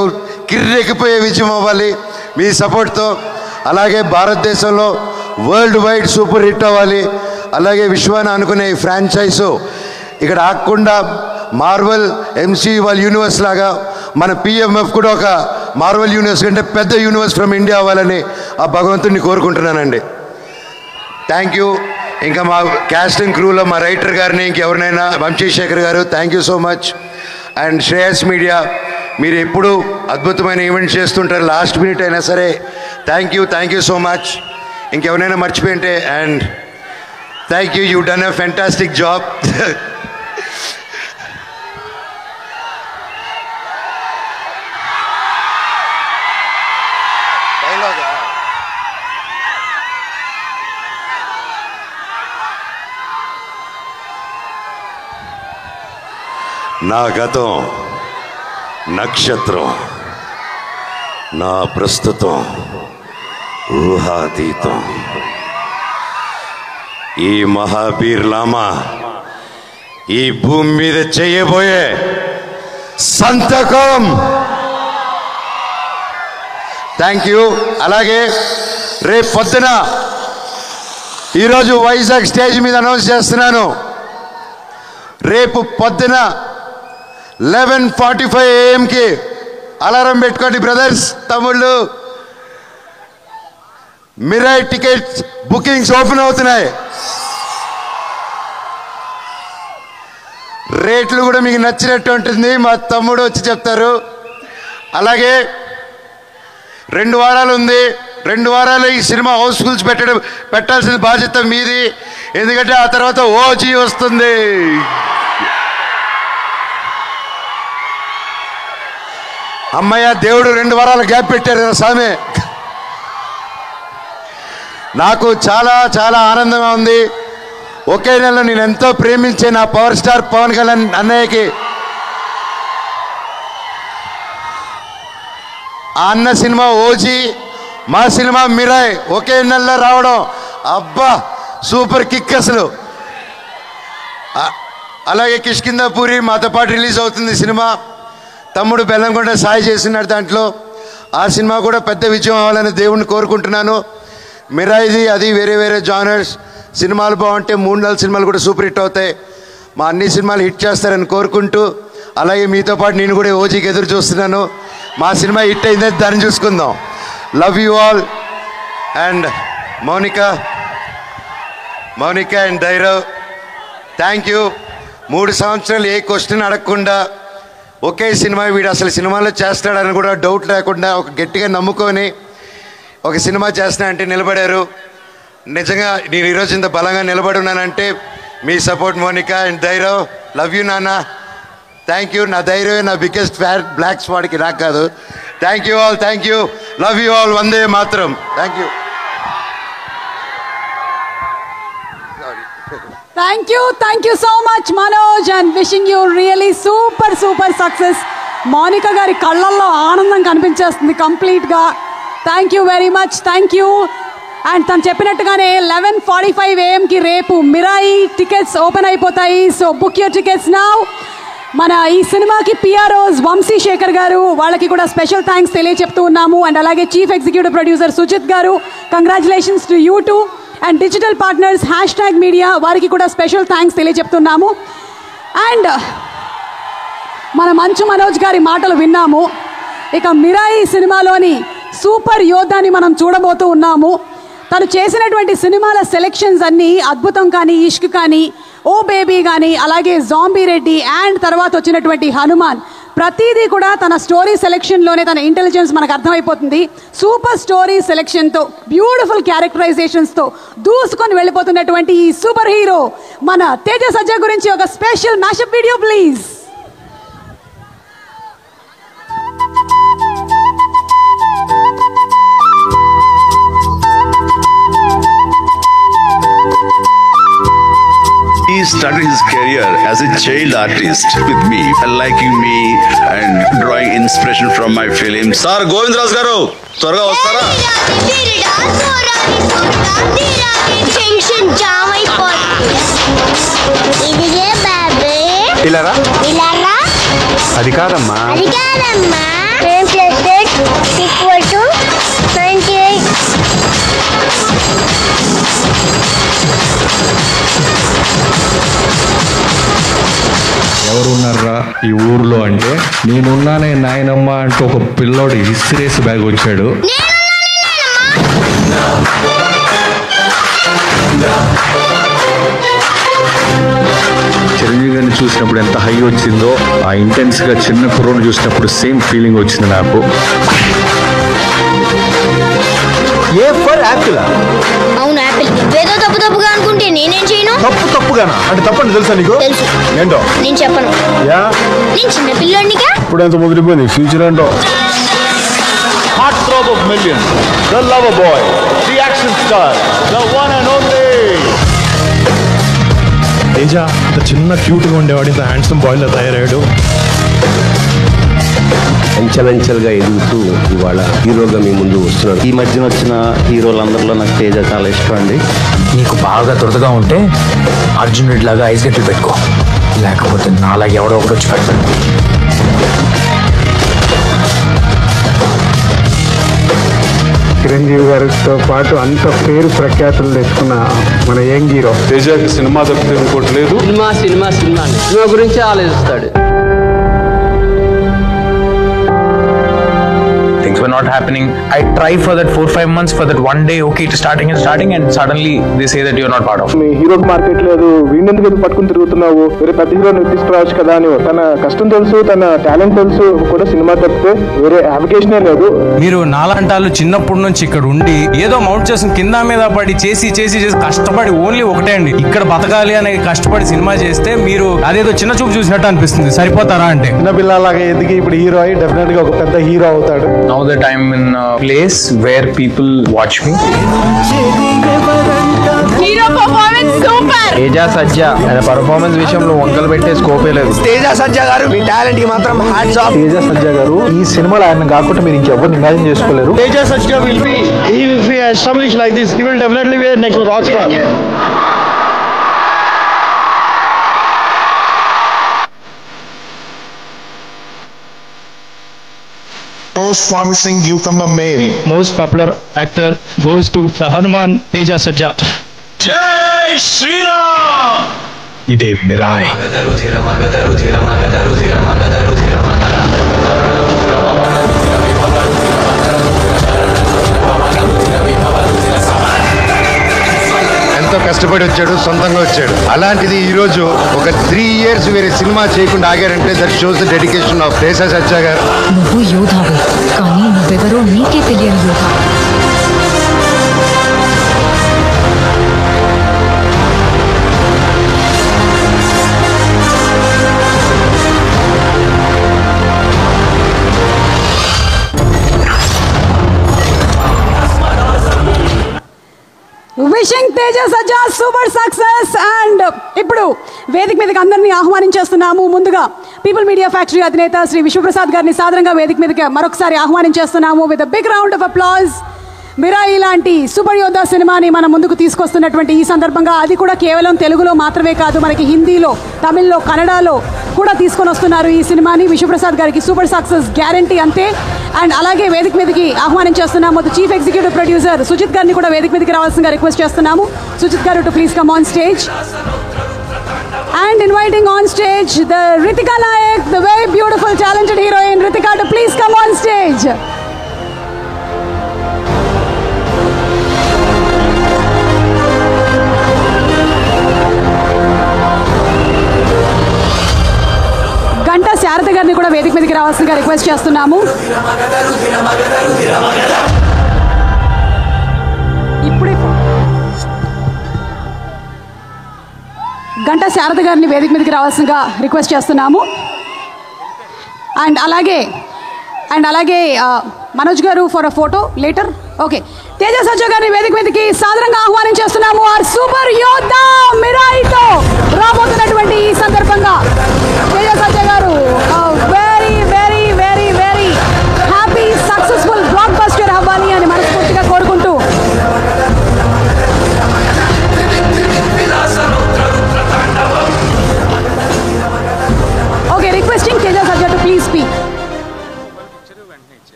కిర్రెక్కిపోయే విజయం అవ్వాలి మీ సపోర్ట్తో. అలాగే భారతదేశంలో వరల్డ్ వైడ్ సూపర్ హిట్ అవ్వాలి. అలాగే విశ్వాన్ని అనుకునే ఫ్రాంచైజు ఇక్కడ ఆగకుండా మార్వెల్ ఎంసీయూ వాళ్ళ యూనివర్స్ లాగా మన పిఎంఎఫ్ కూడా ఒక మార్వెల్ యూనివర్స్ కంటే పెద్ద యూనివర్స్ ఫ్రమ్ ఇండియా అవ్వాలని ఆ భగవంతుడిని కోరుకుంటున్నానండి. Thank you. ఇంకా మా క్యాస్టింగ్ క్రూలో మా రైటర్ గారిని ఇంకెవరినైనా వంశీశేఖర్ గారు thank you so much. And Shreyas media మీరు ఎప్పుడు అద్భుతమైన ఈవెంట్స్ చేస్తుంటారు, లాస్ట్ మినిట్ అయినా సరే థ్యాంక్ యూ సో మచ్. ఇంకెవరైనా మర్చిపోయింటే and thank you done a fantastic job. నా గతం నక్షత్రం, నా ప్రస్తుతం ఊహాతీతం. ఈ మహాబీర్ లామా ఈ భూమి మీద చేయబోయే సంతకం. Thank you. అలాగే రేపు పొద్దున ఈరోజు వైజాగ్ స్టేజ్ మీద అనౌన్స్ చేస్తున్నాను. రేపు పొద్దున 11:45 AM అలారం పెట్టుకోండి బ్రదర్స్, తమ్ముళ్ళు. మిరాయ్ టికెట్స్ బుకింగ్స్ ఓపెన్ అవుతున్నాయి. రేట్లు కూడా మీకు నచ్చినట్టు ఉంటుంది, మా తమ్ముడు వచ్చి చెప్తారు. అలాగే 2 వారాలు ఉంది. 2 వారాలు ఈ సినిమా హౌస్ఫుల్స్ పెట్టాల్సిన బాధ్యత మీది. ఎందుకంటే ఆ తర్వాత ఓజీ వస్తుంది. అమ్మయ్య, దేవుడు 2 వారాల గ్యాప్ పెట్టారు కదా స్వామి. నాకు చాలా చాలా ఆనందంగా ఉంది. ఒకే నెలలో నేను ఎంతో ప్రేమించే నా పవర్ స్టార్ పవన్ కళ్యాణ్ అన్నయ్యకి ఆ అన్న సినిమా ఓజీ, మా సినిమా మిరాయ్ ఒకే నెలలో రావడం, అబ్బా సూపర్ కిక్ అసలు. అలాగే కిష్కిందాపూరి మాతో పాటు రిలీజ్ అవుతుంది సినిమా. తమ్ముడు బెల్లంకొండ సాయి చేస్తున్నాడు దాంట్లో. ఆ సినిమా కూడా పెద్ద విజయం అవ్వాలని దేవుణ్ణి కోరుకుంటున్నాను. మిరాయిది అది వేరే వేరే జానర్స్. సినిమాలు బాగుంటే 3-4 సినిమాలు కూడా సూపర్ హిట్ అవుతాయి. మా అన్ని సినిమాలు హిట్ చేస్తారని కోరుకుంటూ, అలాగే మీతో పాటు నేను కూడా ఓజీకి ఎదురు చూస్తున్నాను. మా సినిమా హిట్ అయిందే, దాన్ని చూసుకుందాం. Love you all. And Mounika and Dhairav, thank you. 3 సంవత్సరాలు ఏ క్వశ్చన్ అడగకుండా ఒకే సినిమా, వీడు అసలు సినిమాలో చేస్తాడని కూడా డౌట్ లేకుండా ఒక గట్టిగా నమ్ముకొని ఒక సినిమా చేస్తున్నా అంటే నిలబడారు. నిజంగా నేను ఈరోజు ఇంత బలంగా నిలబడి ఉన్నానంటే మీ support Monica and Dhairav. Love you నాన్న, థ్యాంక్ యూ. నా ధైర్యమే నా బిగ్గెస్ట్ బ్లాక్ స్పాట్కి, నాకు కాదు. Thank you all, thank you, love you all. వందే మాత్రం. Thank you. Thank you so much Manoj, and wishing you really super success. Mounika గారి కళ్ళల్లో ఆనందం కనిపించేస్తుంది కంప్లీట్గా. Thank you very much, thank you. And తను చెప్పినట్టుగానే 11:45 AM రేపు మిరాయి టికెట్స్ ఓపెన్ అయిపోతాయి. So book your tickets now. మన ఈ సినిమాకి PROs వంశీ శేఖర్ గారు, వాళ్ళకి కూడా స్పెషల్ థ్యాంక్స్ తెలియచెప్తూ ఉన్నాము. అండ్ అలాగే చీఫ్ ఎగ్జిక్యూటివ్ ప్రొడ్యూసర్ సుజిత్ గారు, congratulations to you two. And digital partners #media, వారికి కూడా స్పెషల్ థ్యాంక్స్ తెలియచెప్తున్నాము. అండ్ మన మంచు మనోజ్ గారి మాటలు విన్నాము. ఇక మిరాయి సినిమాలోని సూపర్ యోధాని మనం చూడబోతూ ఉన్నాము. తను చేసినటువంటి సినిమాల సెలెక్షన్స్ అన్నీ అద్భుతం, కానీ ఇష్క్ కానీ, ఓ బేబీ కానీ, అలాగే జాంబీ రెడ్డి అండ్ తర్వాత వచ్చినటువంటి హనుమాన్, ప్రతిదీ కూడా తన స్టోరీ సెలెక్షన్లోనే తన ఇంటెలిజెన్స్ మనకు అర్థమైపోతుంది. సూపర్ స్టోరీ సెలెక్షన్తో, బ్యూటిఫుల్ క్యారెక్టరైజేషన్స్తో దూసుకొని వెళ్ళిపోతున్నటువంటి ఈ సూపర్ హీరో మన తేజ సజ్జా గురించి ఒక special mashup video please. He started his career as a child artist with me, liking me and drawing inspiration from my films. Sir, Govindraj garu, త్వరగా వస్తారా? అది కాదమ్మా. ఎవరున్నారా ఈ ఊర్లో అంటే, నేనున్నానే నాయనమ్మ అంటూ ఒక పిల్లోడు ఇసిరేసి బ్యాగ్ వచ్చాడు. చిరంజీవి గారిని చూసినప్పుడు ఎంత హై వచ్చిందో, ఆ ఇంటెన్స్గా చిన్న కుర్రోని చూసినప్పుడు సేమ్ ఫీలింగ్ వచ్చింది నాకు. A for Apple? అవును యాపిల్. ఏదో తప్పుగా అనుకుంటే నేనేం చేయను. తప్పుగానా అంటే తప్పని తెలుసా నీకు? తెలుసు. ఏంటో నేను చెప్పను. నేను చిన్న పిల్లోడినిగా. ఇప్పుడు ఎంత ముదిరిపోయింది ఫ్యూచర్ ఏంటో. Heart throb of millions, the lover boy, the action star, the one and only. Teja ఇంత చిన్న క్యూట్గా ఉండేవాడు ఇంత హ్యాండ్సమ్ బాయ్లో తయారయ్యాడు. అంచెలంచెలుగా ఎదుగుతూ ఇవాళ హీరోగా మీ ముందు వస్తున్నాడు. ఈ మధ్యన వచ్చిన హీరోలందరిలో నాకు తేజ చాలా ఇష్టం అండి. నీకు బాగా దురదగా ఉంటే అర్జునుడిలాగా ఐస్ గడ్డలు పెట్టుకో, లేకపోతే నాలాగే ఎవడో ఒకటి వచ్చి పెడతాడు. చిరంజీవి గారితో పాటు అంత పేరు ప్రఖ్యాతులు తెచ్చుకున్న మన యంగ్ హీరో తేజకి సినిమా తప్పితే ఇంకోటి లేదు. సినిమా గురించి ఆలోచిస్తాడు. Things were not happening. I tried for that 4-5 months for that one day, okay, to starting and suddenly they say that you're not part of. మీ హీరోకి మార్కెట్ లేదు, వీణెందుకు పట్టుకుని తిరుగుతున్నావు, వేరే పెద్ద హీరోని తీసుకురావచ్చు కదా అని. తన కష్టం తెలుసు, తన టాలెంట్ తెలుసు, కూడా సినిమా తప్పితే వేరే అప్లికేషనే లేదు. మీరు నాలంటాళ్ళు చిన్నప్పటి నుంచి ఇక్కడ ఉండి ఏదో మౌంట్ చేసిన కింద మీద పడి చేసి కష్టపడి ఓన్లీ ఒకటే అండి, ఇక్కడ బతకాలి అనే కష్టపడి సినిమా చేస్తే మీరు అదేదో చిన్న చూపు చూసినట్టు అనిపిస్తుంది. సరిపోతారా అంటే చిన్న పిల్లలాగా ఎదిగి ఇప్పుడు హీరో అయ్యి డెఫినెట్ గా ఒక పెద్ద హీరో అవుతాడు. Now that I'm in a place where people watch me. Hero performance super. Teja సజ్జ ఆయన పర్ఫార్మెన్స్ విషయంలో వంకలు పెట్టే స్కోపే లేదు. తేజ సజ్జ గారు మీ టాలెంట్ కి మాత్రం హ్యాట్స్ ఆఫ్. తేజ సజ్జ గారు ఈ సినిమాలో ఆయన కాకుండా మీరు ఇంకెవరు ఇమాజిన్ చేసుకోలేరు. తేజ సజ్జ will be if he established like this, he will definitely be a next rock star. Most promising newcomer male. Most popular actor goes to Hanuman Teja Sajja. Jai Shri Ram. ఇదే Mirai. ఎంతో కష్టపడి వచ్చాడు, సొంతంగా వచ్చాడు. అలాంటిది ఈ రోజు ఒక 3 years వేరే సినిమా చేయకుండా ఆగారంటే that shows the dedication of Teja Sajja గారు. నువ్వు యోధావే, కానీ నువ్వెవరో నీకే తెలియని యోధా. Wishing Teja Sajja super success. And ఇప్పుడు వేదిక మీదకి అందరినీ ఆహ్వానించేస్తున్నాము. ముందుగా పీపుల్ మీడియా ఫ్యాక్టరీ అధినేత శ్రీ విశ్వప్రసాద్ గారిని సాదరంగా వేదిక మీదకి మరొకసారి ఆహ్వానించేస్తున్నాము. With big round of applause. Mirai లాంటి సూపర్ యోధా సినిమాని మన ముందుకు తీసుకొస్తున్నటువంటి ఈ సందర్భంగా, అది కూడా కేవలం తెలుగులో మాత్రమే కాదు, మనకి హిందీలో, తమిళ్లో, కన్నడలో కూడా తీసుకొని వస్తున్నారు ఈ సినిమాని. విశ్వప్రసాద్ గారికి సూపర్ సక్సెస్ గ్యారంటీ అంతే. అండ్ అలాగే వేదిక మీదకి ఆహ్వానించేస్తున్నాము చీఫ్ ఎగ్జిక్యూటివ్ ప్రొడ్యూసర్ సుజిత్ గారిని కూడా వేదిక మీదకి రావాల్సిందిగా రిక్వెస్ట్ చేస్తున్నాము. సుజిత్ గారు to please come on stage. And inviting on stage the Ritika Nayak, the very beautiful, talented heroine Ritika, to please come on stage. Ganta Sharada గారిని కూడా వేదిక మీదకి రావాల్సిందిగా రిక్వెస్ట్ చేస్తున్నాము. గంటా శారద గారిని వేదిక మీదకి రావాల్సిందిగా రిక్వెస్ట్ చేస్తున్నాము. అండ్ అలాగే మనోజ్ గారు for a photo later. Okay, Teja సజ్జ గారిని వేదిక మీదకి సాదరంగా ఆహ్వానించేస్తున్నాము. ఆర్ సూపర్ యోధా మిరాయితో రాబోతున్నటువంటి ఈ సందర్భంగా తేజ సజ్జ గారు very very very very happy successful block buster అవ్వాలి అని మనస్ఫూర్తిగా కోరుకుంటూ requesting Teja Sajja to please speak.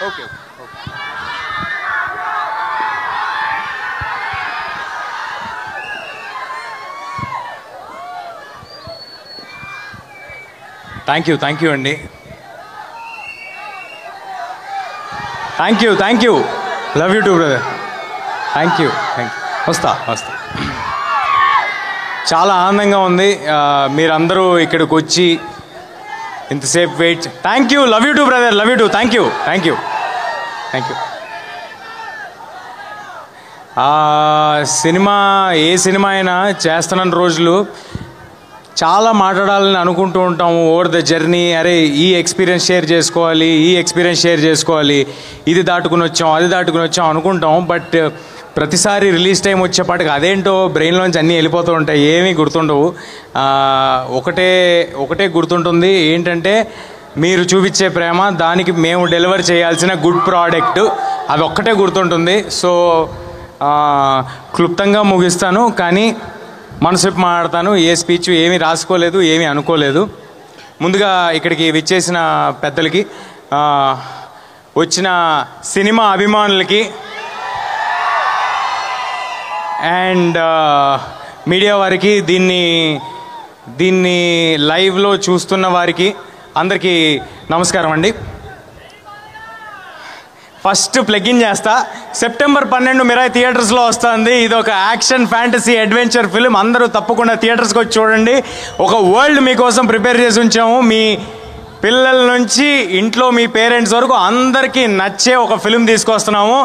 Okay. Thank you, Andy. Thank you. Love you too, brother. Thank you. వస్తా చాలా ఆనందంగా ఉంది మీరందరూ ఇక్కడికి వచ్చి ఇంతసేపు wait. Thank you. Love you too brother. Love you too. Thank you. Cinema ఏ cinema అయినా చేస్తున్న రోజులు చాలా మాట్లాడాలని అనుకుంటూ ఉంటాము ఓవర్ ద జర్నీ. అరే ఈ ఎక్స్పీరియన్స్ షేర్ చేసుకోవాలి, ఈ ఎక్స్పీరియన్స్ షేర్ చేసుకోవాలి, ఇది దాటుకుని వచ్చాం, అది దాటుకుని వచ్చాం అనుకుంటాం. బట్ ప్రతిసారి రిలీజ్ టైం వచ్చేపాటికి అదేంటో బ్రెయిన్లోంచి అన్నీ వెళ్ళిపోతూ ఉంటాయి, ఏమీ గుర్తుండవు. ఒకటే గుర్తుంటుంది, ఏంటంటే మీరు చూపించే ప్రేమ, దానికి మేము డెలివర్ చేయాల్సిన గుడ్ ప్రోడక్ట్, అది ఒక్కటే గుర్తుంటుంది. సో క్లుప్తంగా ముగిస్తాను, కానీ మనసు మాట్లాడతాను. ఏ స్పీచ్ ఏమీ రాసుకోలేదు, ఏమీ అనుకోలేదు. ముందుగా ఇక్కడికి విచ్చేసిన పెద్దలకి, వచ్చిన సినిమా అభిమానులకి అండ్ మీడియా వారికి, దీన్ని లైవ్లో చూస్తున్న వారికి అందరికీ నమస్కారం అండి. ఫస్ట్ ప్లగిన్ చేస్తా. సెప్టెంబర్ 12 మిరాయి థియేటర్స్లో వస్తుంది. ఇది ఒక యాక్షన్ ఫ్యాంటసీ అడ్వెంచర్ ఫిలిం. అందరూ తప్పకుండా థియేటర్స్కి వచ్చి చూడండి. ఒక వరల్డ్ మీకోసం ప్రిపేర్ చేసి ఉంచాము. మీ పిల్లల నుంచి ఇంట్లో మీ పేరెంట్స్ వరకు అందరికీ నచ్చే ఒక ఫిలిం తీసుకొస్తున్నాము.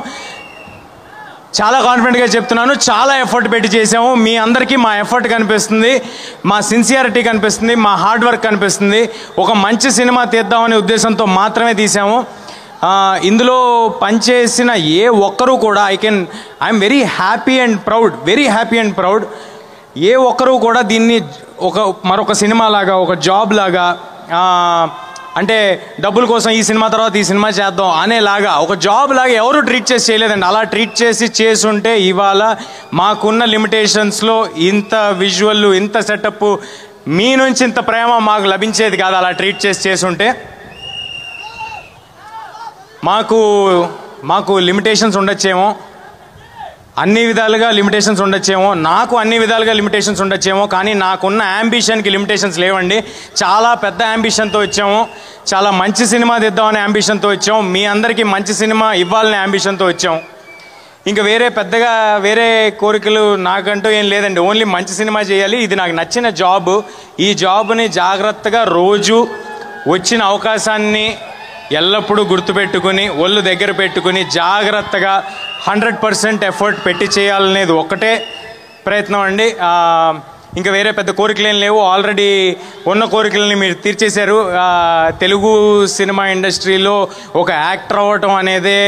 చాలా కాన్ఫిడెంట్గా చెప్తున్నాను, చాలా ఎఫర్ట్ పెట్టి చేసాము. మీ అందరికీ మా ఎఫర్ట్ కనిపిస్తుంది, మా సిన్సియారిటీ కనిపిస్తుంది, మా హార్డ్ వర్క్ కనిపిస్తుంది. ఒక మంచి సినిమా తీద్దామనే ఉద్దేశంతో మాత్రమే తీసాము. ఇందులో పనిచేసిన ఏ ఒక్కరూ కూడా I'm very happy and proud. ఏ ఒక్కరూ కూడా దీన్ని మరొక సినిమా లాగా, ఒక జాబ్ లాగా, అంటే డబ్బుల కోసం ఈ సినిమా తర్వాత ఈ సినిమా చేద్దాం అనేలాగా, ఒక జాబ్ లాగా ఎవరు ట్రీట్ చేసి చేయలేదండి. అలా ట్రీట్ చేసుంటే ఇవాళ మాకున్న లిమిటేషన్స్లో ఇంత విజువల్, ఇంత సెటప్, మీ నుంచి ఇంత ప్రేమ మాకు లభించేది కాదు. అలా ట్రీట్ చేసుంటే మాకు లిమిటేషన్స్ ఉండొచ్చేమో, అన్ని విధాలుగా లిమిటేషన్స్ ఉండొచ్చేమో, నాకు అన్ని విధాలుగా లిమిటేషన్స్ ఉండొచ్చేమో, కానీ నాకున్న యాంబిషన్కి లిమిటేషన్స్ లేవండి. చాలా పెద్ద యాంబిషన్తో వచ్చాము, చాలా మంచి సినిమా తెద్దామనే యాంబిషన్తో వచ్చాం, మీ అందరికీ మంచి సినిమా ఇవ్వాలనే యాంబిషన్తో వచ్చాం. ఇంకా వేరే కోరికలు నాకంటూ ఏం లేదండి. ఓన్లీ మంచి సినిమా చేయాలి, ఇది నాకు నచ్చిన జాబ్. ఈ జాబ్ని జాగ్రత్తగా రోజు వచ్చిన అవకాశాన్ని ఎల్లప్పుడూ గుర్తుపెట్టుకుని, ఒళ్ళు దగ్గర పెట్టుకుని, జాగ్రత్తగా 100% ఎఫర్ట్ పెట్టి చేయాలనేది ఒక్కటే ప్రయత్నం అండి. ఇంకా వేరే పెద్ద కోరికలు ఏం లేవు. ఆల్రెడీ ఉన్న కోరికలని మీరు తీర్చేశారు. తెలుగు సినిమా ఇండస్ట్రీలో ఒక యాక్టర్ అవ్వటం అనేదే,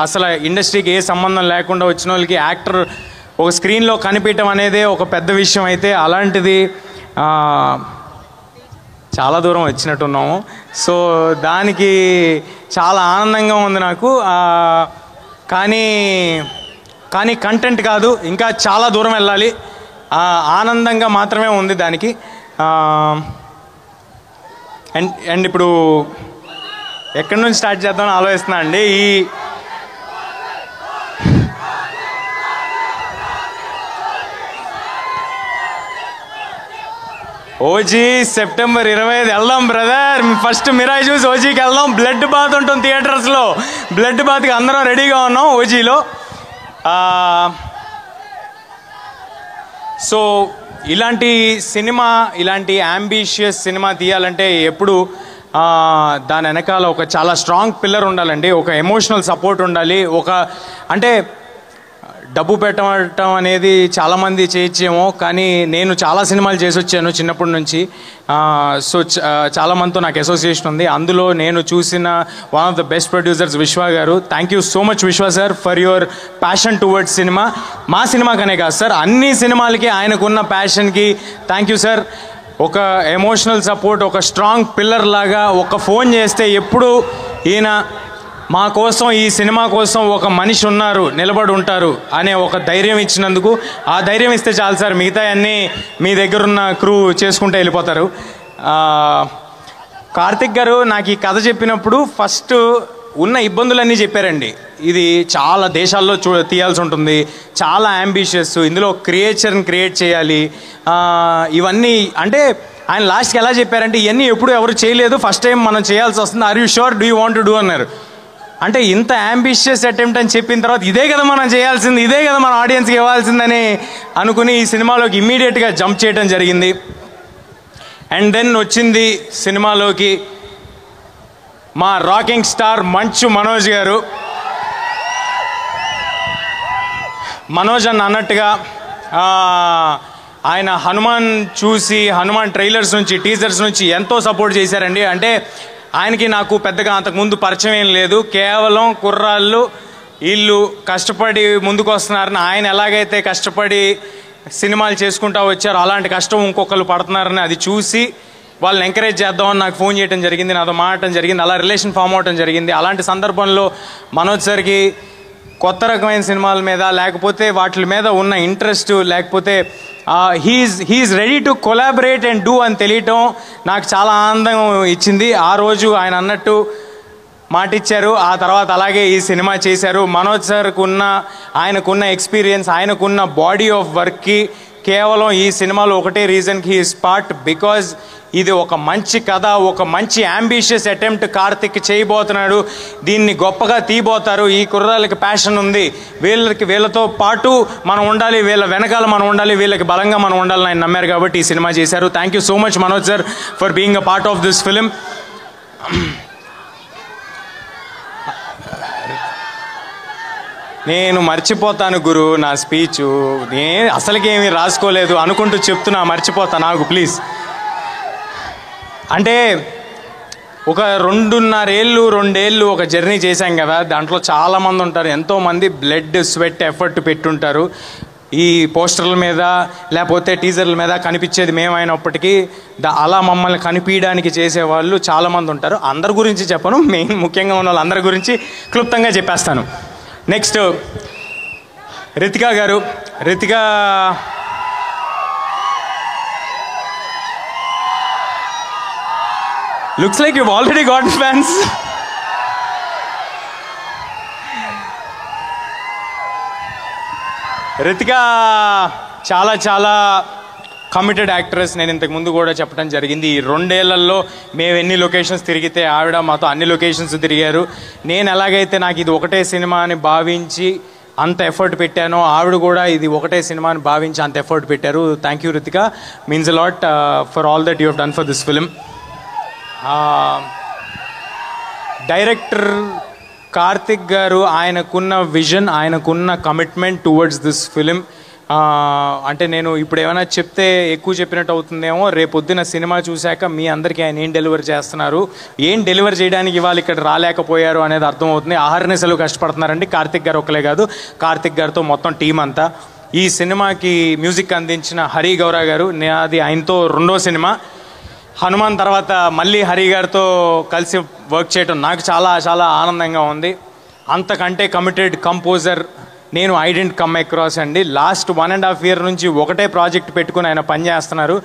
అసలు ఇండస్ట్రీకి ఏ సంబంధం లేకుండా వచ్చిన వాళ్ళకి యాక్టర్ ఒక స్క్రీన్లో కనిపించడం అనేదే ఒక పెద్ద విషయం. అయితే అలాంటిది చాలా దూరం వచ్చినట్టున్నాము. సో దానికి చాలా ఆనందంగా ఉంది నాకు. కానీ కంటెంట్ కాదు, ఇంకా చాలా దూరం వెళ్ళాలి. ఆనందంగా మాత్రమే ఉంది దానికి. అండ్ ఇప్పుడు ఎక్కడి నుంచి స్టార్ట్ చేద్దామని ఆలోచిస్తున్నా అండి. ఓజీ సెప్టెంబర్ 25 వెళ్దాం బ్రదర్. ఫస్ట్ మిరాయి చూసి ఓజీకి వెళ్దాం. బ్లడ్ బాత్ ఉంటుంది థియేటర్స్లో. బ్లడ్ బాత్కి అందరం రెడీగా ఉన్నాం ఓజీలో. సో ఇలాంటి యాంబిషియస్ సినిమా తీయాలంటే ఎప్పుడు దాని వెనకాల ఒక చాలా స్ట్రాంగ్ పిల్లర్ ఉండాలండి. ఒక ఎమోషనల్ సపోర్ట్ ఉండాలి. అంటే డబ్బు పెట్టడం అనేది చాలామంది చేయొచ్చేమో, కానీ నేను చాలా సినిమాలు చేసి వచ్చాను చిన్నప్పటి నుంచి. సో చాలామందితో నాకు అసోసియేషన్ ఉంది. అందులో నేను చూసిన one of the best producers విశ్వ గారు. థ్యాంక్ యూ సో మచ్ విశ్వ sir for your passion towards cinema. మా సినిమాకనే కాదు సార్, అన్ని సినిమాలకి ఆయనకున్న ప్యాషన్కి థ్యాంక్ యూ సార్. ఒక ఎమోషనల్ సపోర్ట్, ఒక స్ట్రాంగ్ పిల్లర్ లాగా, ఒక ఫోన్ చేస్తే ఎప్పుడు ఈయన మా కోసం, ఈ సినిమా కోసం ఒక మనిషి ఉన్నారు, నిలబడి ఉంటారు అనే ఒక ధైర్యం ఇచ్చినందుకు, ఆ ధైర్యం ఇస్తే చాలు సార్. మిగతా అన్నీ మీ దగ్గరున్న క్రూ చేసుకుంటూ వెళ్ళిపోతారు. కార్తిక్ గారు నాకు ఈ కథ చెప్పినప్పుడు ఫస్ట్ ఉన్న ఇబ్బందులన్నీ చెప్పారండి. ఇది చాలా దేశాల్లో తీయాల్సి ఉంటుంది, చాలా అంబిషియస్, ఇందులో క్రియేచర్ని క్రియేట్ చేయాలి, ఇవన్నీ. అంటే ఆయన లాస్ట్కి ఎలా చెప్పారంటే ఇవన్నీ ఎప్పుడు ఎవరు చేయలేదు, ఫస్ట్ టైం మనం చేయాల్సి వస్తుంది, are you sure, do you want to do అన్నారు. అంటే ఇంత అంబిషియస్ అటెంప్ట్ అని చెప్పిన తర్వాత ఇదే కదా మనం చేయాల్సింది, ఇదే కదా మన ఆడియన్స్కి ఇవ్వాల్సిందని అనుకుని ఈ సినిమాలోకి ఇమ్మీడియట్గా జంప్ చేయడం జరిగింది. అండ్ దెన్ వచ్చింది సినిమాలోకి మా రాకింగ్ స్టార్ మంచు మనోజ్ గారు. మనోజ్ అన్నట్టుగా ఆయన హనుమాన్ చూసి హనుమాన్ ట్రైలర్స్ నుంచి టీజర్స్ నుంచి ఎంతో సపోర్ట్ చేశారండి. అంటే ఆయనకి నాకు పెద్దగా అంతకుముందు పరిచయం ఏం లేదు. కేవలం కుర్రాళ్ళు వీళ్ళు కష్టపడి ముందుకు వస్తున్నారని, ఆయన ఎలాగైతే కష్టపడి సినిమాలు చేసుకుంటూ వచ్చారో అలాంటి కష్టం ఇంకొకరు పడుతున్నారని అది చూసి వాళ్ళని ఎంకరేజ్ చేద్దామని నాకు ఫోన్ చేయడం జరిగింది, నాతో మాట్లాడటం జరిగింది, అలా రిలేషన్ ఫామ్ అవడం జరిగింది. అలాంటి సందర్భంలో మనోజ్ సార్కి కొత్త రకమైన సినిమాల మీద లేకపోతే వాటి మీద ఉన్న ఇంట్రెస్ట్ లేకపోతే he's ready to collaborate and do అని తెలియటం నాకు చాలా ఆనందం ఇచ్చింది. ఆ రోజు ఆయన అన్నట్టు మాట ఇచ్చారు, ఆ తర్వాత అలాగే ఈ సినిమా చేశారు. మనోజ్ సార్కు ఆయనకున్న ఎక్స్పీరియన్స్, ఆయనకున్న బాడీ ఆఫ్ వర్క్కి కేవలం ఈ సినిమాలో ఒకటే రీజన్కి హీ ఈస్ పార్ట్, బికాజ్ ఇది ఒక మంచి కథ, ఒక మంచి అంబిషియస్ అటెంప్ట్ కార్తిక్ చేయబోతున్నాడు. దీన్ని గొప్పగా తీయబోతారు. ఈ కుర్రాళ్ళకి ప్యాషన్ ఉంది, వీళ్ళతో పాటు మనం ఉండాలి, వీళ్ళ వెనకాల మనం ఉండాలి, వీళ్ళకి బలంగా మనం ఉండాలని ఆయన నమ్మారు కాబట్టి ఈ సినిమా చేశారు. Thank you so much Manoj sir for being a part of this film. నేను మర్చిపోతాను గురు నా స్పీచు, నేను అసలుకేమీ రాసుకోలేదు అనుకుంటూ చెప్తున్నా, మర్చిపోతా నాకు ప్లీజ్. అంటే ఒక 2.5 ఏళ్ళు ఒక జర్నీ చేశాం కదా, దాంట్లో చాలామంది ఉంటారు, ఎంతోమంది బ్లడ్ స్వెట్ ఎఫర్ట్ పెట్టుంటారు. ఈ పోస్టర్ల మీద లేకపోతే టీజర్ల మీద కనిపించేది మేమైనప్పటికీ అలా మమ్మల్ని కనిపించడానికి చేసేవాళ్ళు చాలామంది ఉంటారు. అందరి గురించి చెప్పను, మెయిన్ ముఖ్యంగా ఉన్న వాళ్ళందరి గురించి క్లుప్తంగా చెప్పేస్తాను. నెక్స్ట్ రితికా గారు. Ritika looks like you've already got fans. Ritika చాలా చాలా కమిటెడ్ యాక్ట్రెస్. నేను ఇంతకు ముందు కూడా చెప్పడం జరిగింది. ఈ 2 ఏళ్లలో మేము ఎన్ని లొకేషన్స్ తిరిగితే ఆవిడ మాతో అన్ని లొకేషన్స్ తిరిగారు. నేను ఎలాగైతే నాకు ఇది ఒకటే సినిమా అని భావించి అంత ఎఫర్ట్ పెట్టానో ఆవిడ కూడా ఇది ఒకటే సినిమా అని భావించి అంత ఎఫర్ట్ పెట్టారు. Thank you Ritika, means a lot for all that you have done for this film. Director Karthik గారు ఆయనకున్న విజన్, ఆయనకున్న కమిట్మెంట్ టువర్డ్స్ దిస్ ఫిలిం, అంటే నేను ఇప్పుడు ఏమైనా చెప్తే ఎక్కువ చెప్పినట్టు అవుతుందేమో, రేపొద్దున సినిమా చూశాక మీ అందరికీ ఆయన ఏం డెలివర్ చేస్తున్నారు, ఏం డెలివర్ చేయడానికి వాళ్ళు ఇక్కడ రాలేకపోయారు అనేది అర్థమవుతుంది. ఆహర్నిశలు కష్టపడుతున్నారండి. కార్తిక్ గారు ఒక్కలే కాదు, కార్తిక్ గారితో మొత్తం టీం అంతా. ఈ సినిమాకి మ్యూజిక్ అందించిన హరి గౌరా గారు, అది ఆయనతో 2వ సినిమా. హనుమాన్ తర్వాత మళ్ళీ హరి గారితో కలిసి వర్క్ చేయడం నాకు చాలా చాలా ఆనందంగా ఉంది. అంతకంటే కమిటెడ్ కంపోజర్ నేను ఐ డెంట్ కమ్ అక్రాస్ అండి. లాస్ట్ 1.5 year నుంచి ఒకటే ప్రాజెక్ట్ పెట్టుకుని ఆయన పనిచేస్తున్నారు.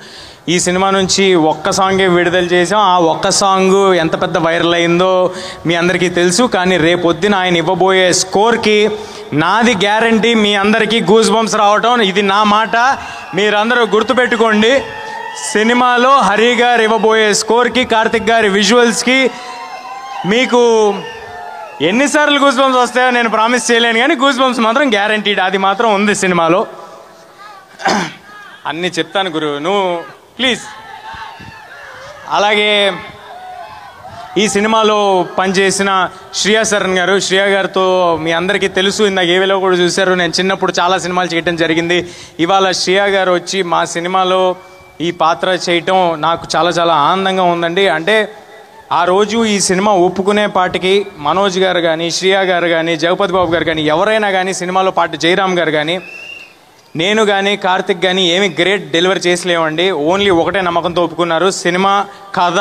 ఈ సినిమా నుంచి ఒక్క సాంగే విడుదల చేసాం. ఆ ఒక్క సాంగ్ ఎంత పెద్ద వైరల్ అయిందో మీ అందరికీ తెలుసు. కానీ రేపొద్దున ఆయన ఇవ్వబోయే స్కోర్కి నాది గ్యారంటీ మీ అందరికీ గూస్ బంప్స్ రావటం, ఇది నా మాట, మీరందరూ గుర్తుపెట్టుకోండి. సినిమాలో హరి గారు ఇవ్వబోయే స్కోర్కి, కార్తిక్ గారి విజువల్స్కి మీకు ఎన్నిసార్లు గూస్ బంప్స్ వస్తాయో నేను ప్రామిస్ చేయలేను, కానీ గూస్ బంప్స్ మాత్రం గ్యారంటీడ్, అది మాత్రం ఉంది సినిమాలో. అన్నీ చెప్తాను గురు, నువ్వు ప్లీజ్. అలాగే ఈ సినిమాలో పనిచేసిన శ్రియా శరణ్ గారు, శ్రియా గారితో మీ అందరికీ తెలుసు, ఇందాక ఏవేలో కూడా చూశారు, నేను చిన్నప్పుడు చాలా సినిమాలు చేయడం జరిగింది. ఇవాళ శ్రియా గారు వచ్చి మా సినిమాలో ఈ పాత్ర చేయటం నాకు చాలా చాలా ఆనందంగా ఉందండి. అంటే ఆ రోజు ఈ సినిమా ఒప్పుకునే పాటికి మనోజ్ గారు కానీ, శ్రియా గారు కానీ, జగపతి బాబు గారు కానీ, ఎవరైనా కానీ, సినిమాలో పాటు జయరామ్ గారు కానీ, నేను కానీ, కార్తిక్ కానీ ఏమి గ్రేట్ డెలివరీ చేసలేమండి. ఓన్లీ ఒకటే నమ్మకంతో ఒప్పుకున్నారు, సినిమా కథ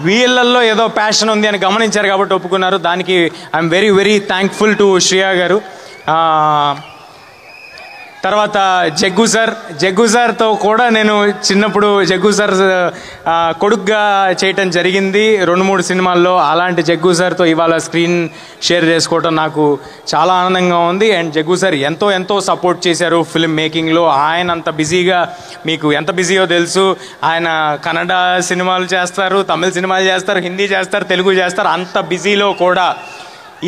వీళ్ళల్లో ఏదో ప్యాషన్ ఉంది అని గమనించారు కాబట్టి ఒప్పుకున్నారు. దానికి I'm very very thankful to Shriya గారు. తర్వాత జగ్గు సార్తో కూడా నేను చిన్నప్పుడు జగ్గు సార్ కొడుగ్గా చేయటం జరిగింది 2-3 సినిమాల్లో. అలాంటి జగ్గు సార్తో ఇవాళ స్క్రీన్ షేర్ చేసుకోవటం నాకు చాలా ఆనందంగా ఉంది. అండ్ జగ్గు సార్ ఎంతో ఎంతో సపోర్ట్ చేశారు ఫిల్మ్ మేకింగ్లో. ఆయన అంత బిజీగా, మీకు ఎంత బిజీయో తెలుసు, ఆయన కన్నడ సినిమాలు చేస్తారు, తమిళ సినిమాలు చేస్తారు, హిందీ చేస్తారు, తెలుగు చేస్తారు. అంత బిజీలో కూడా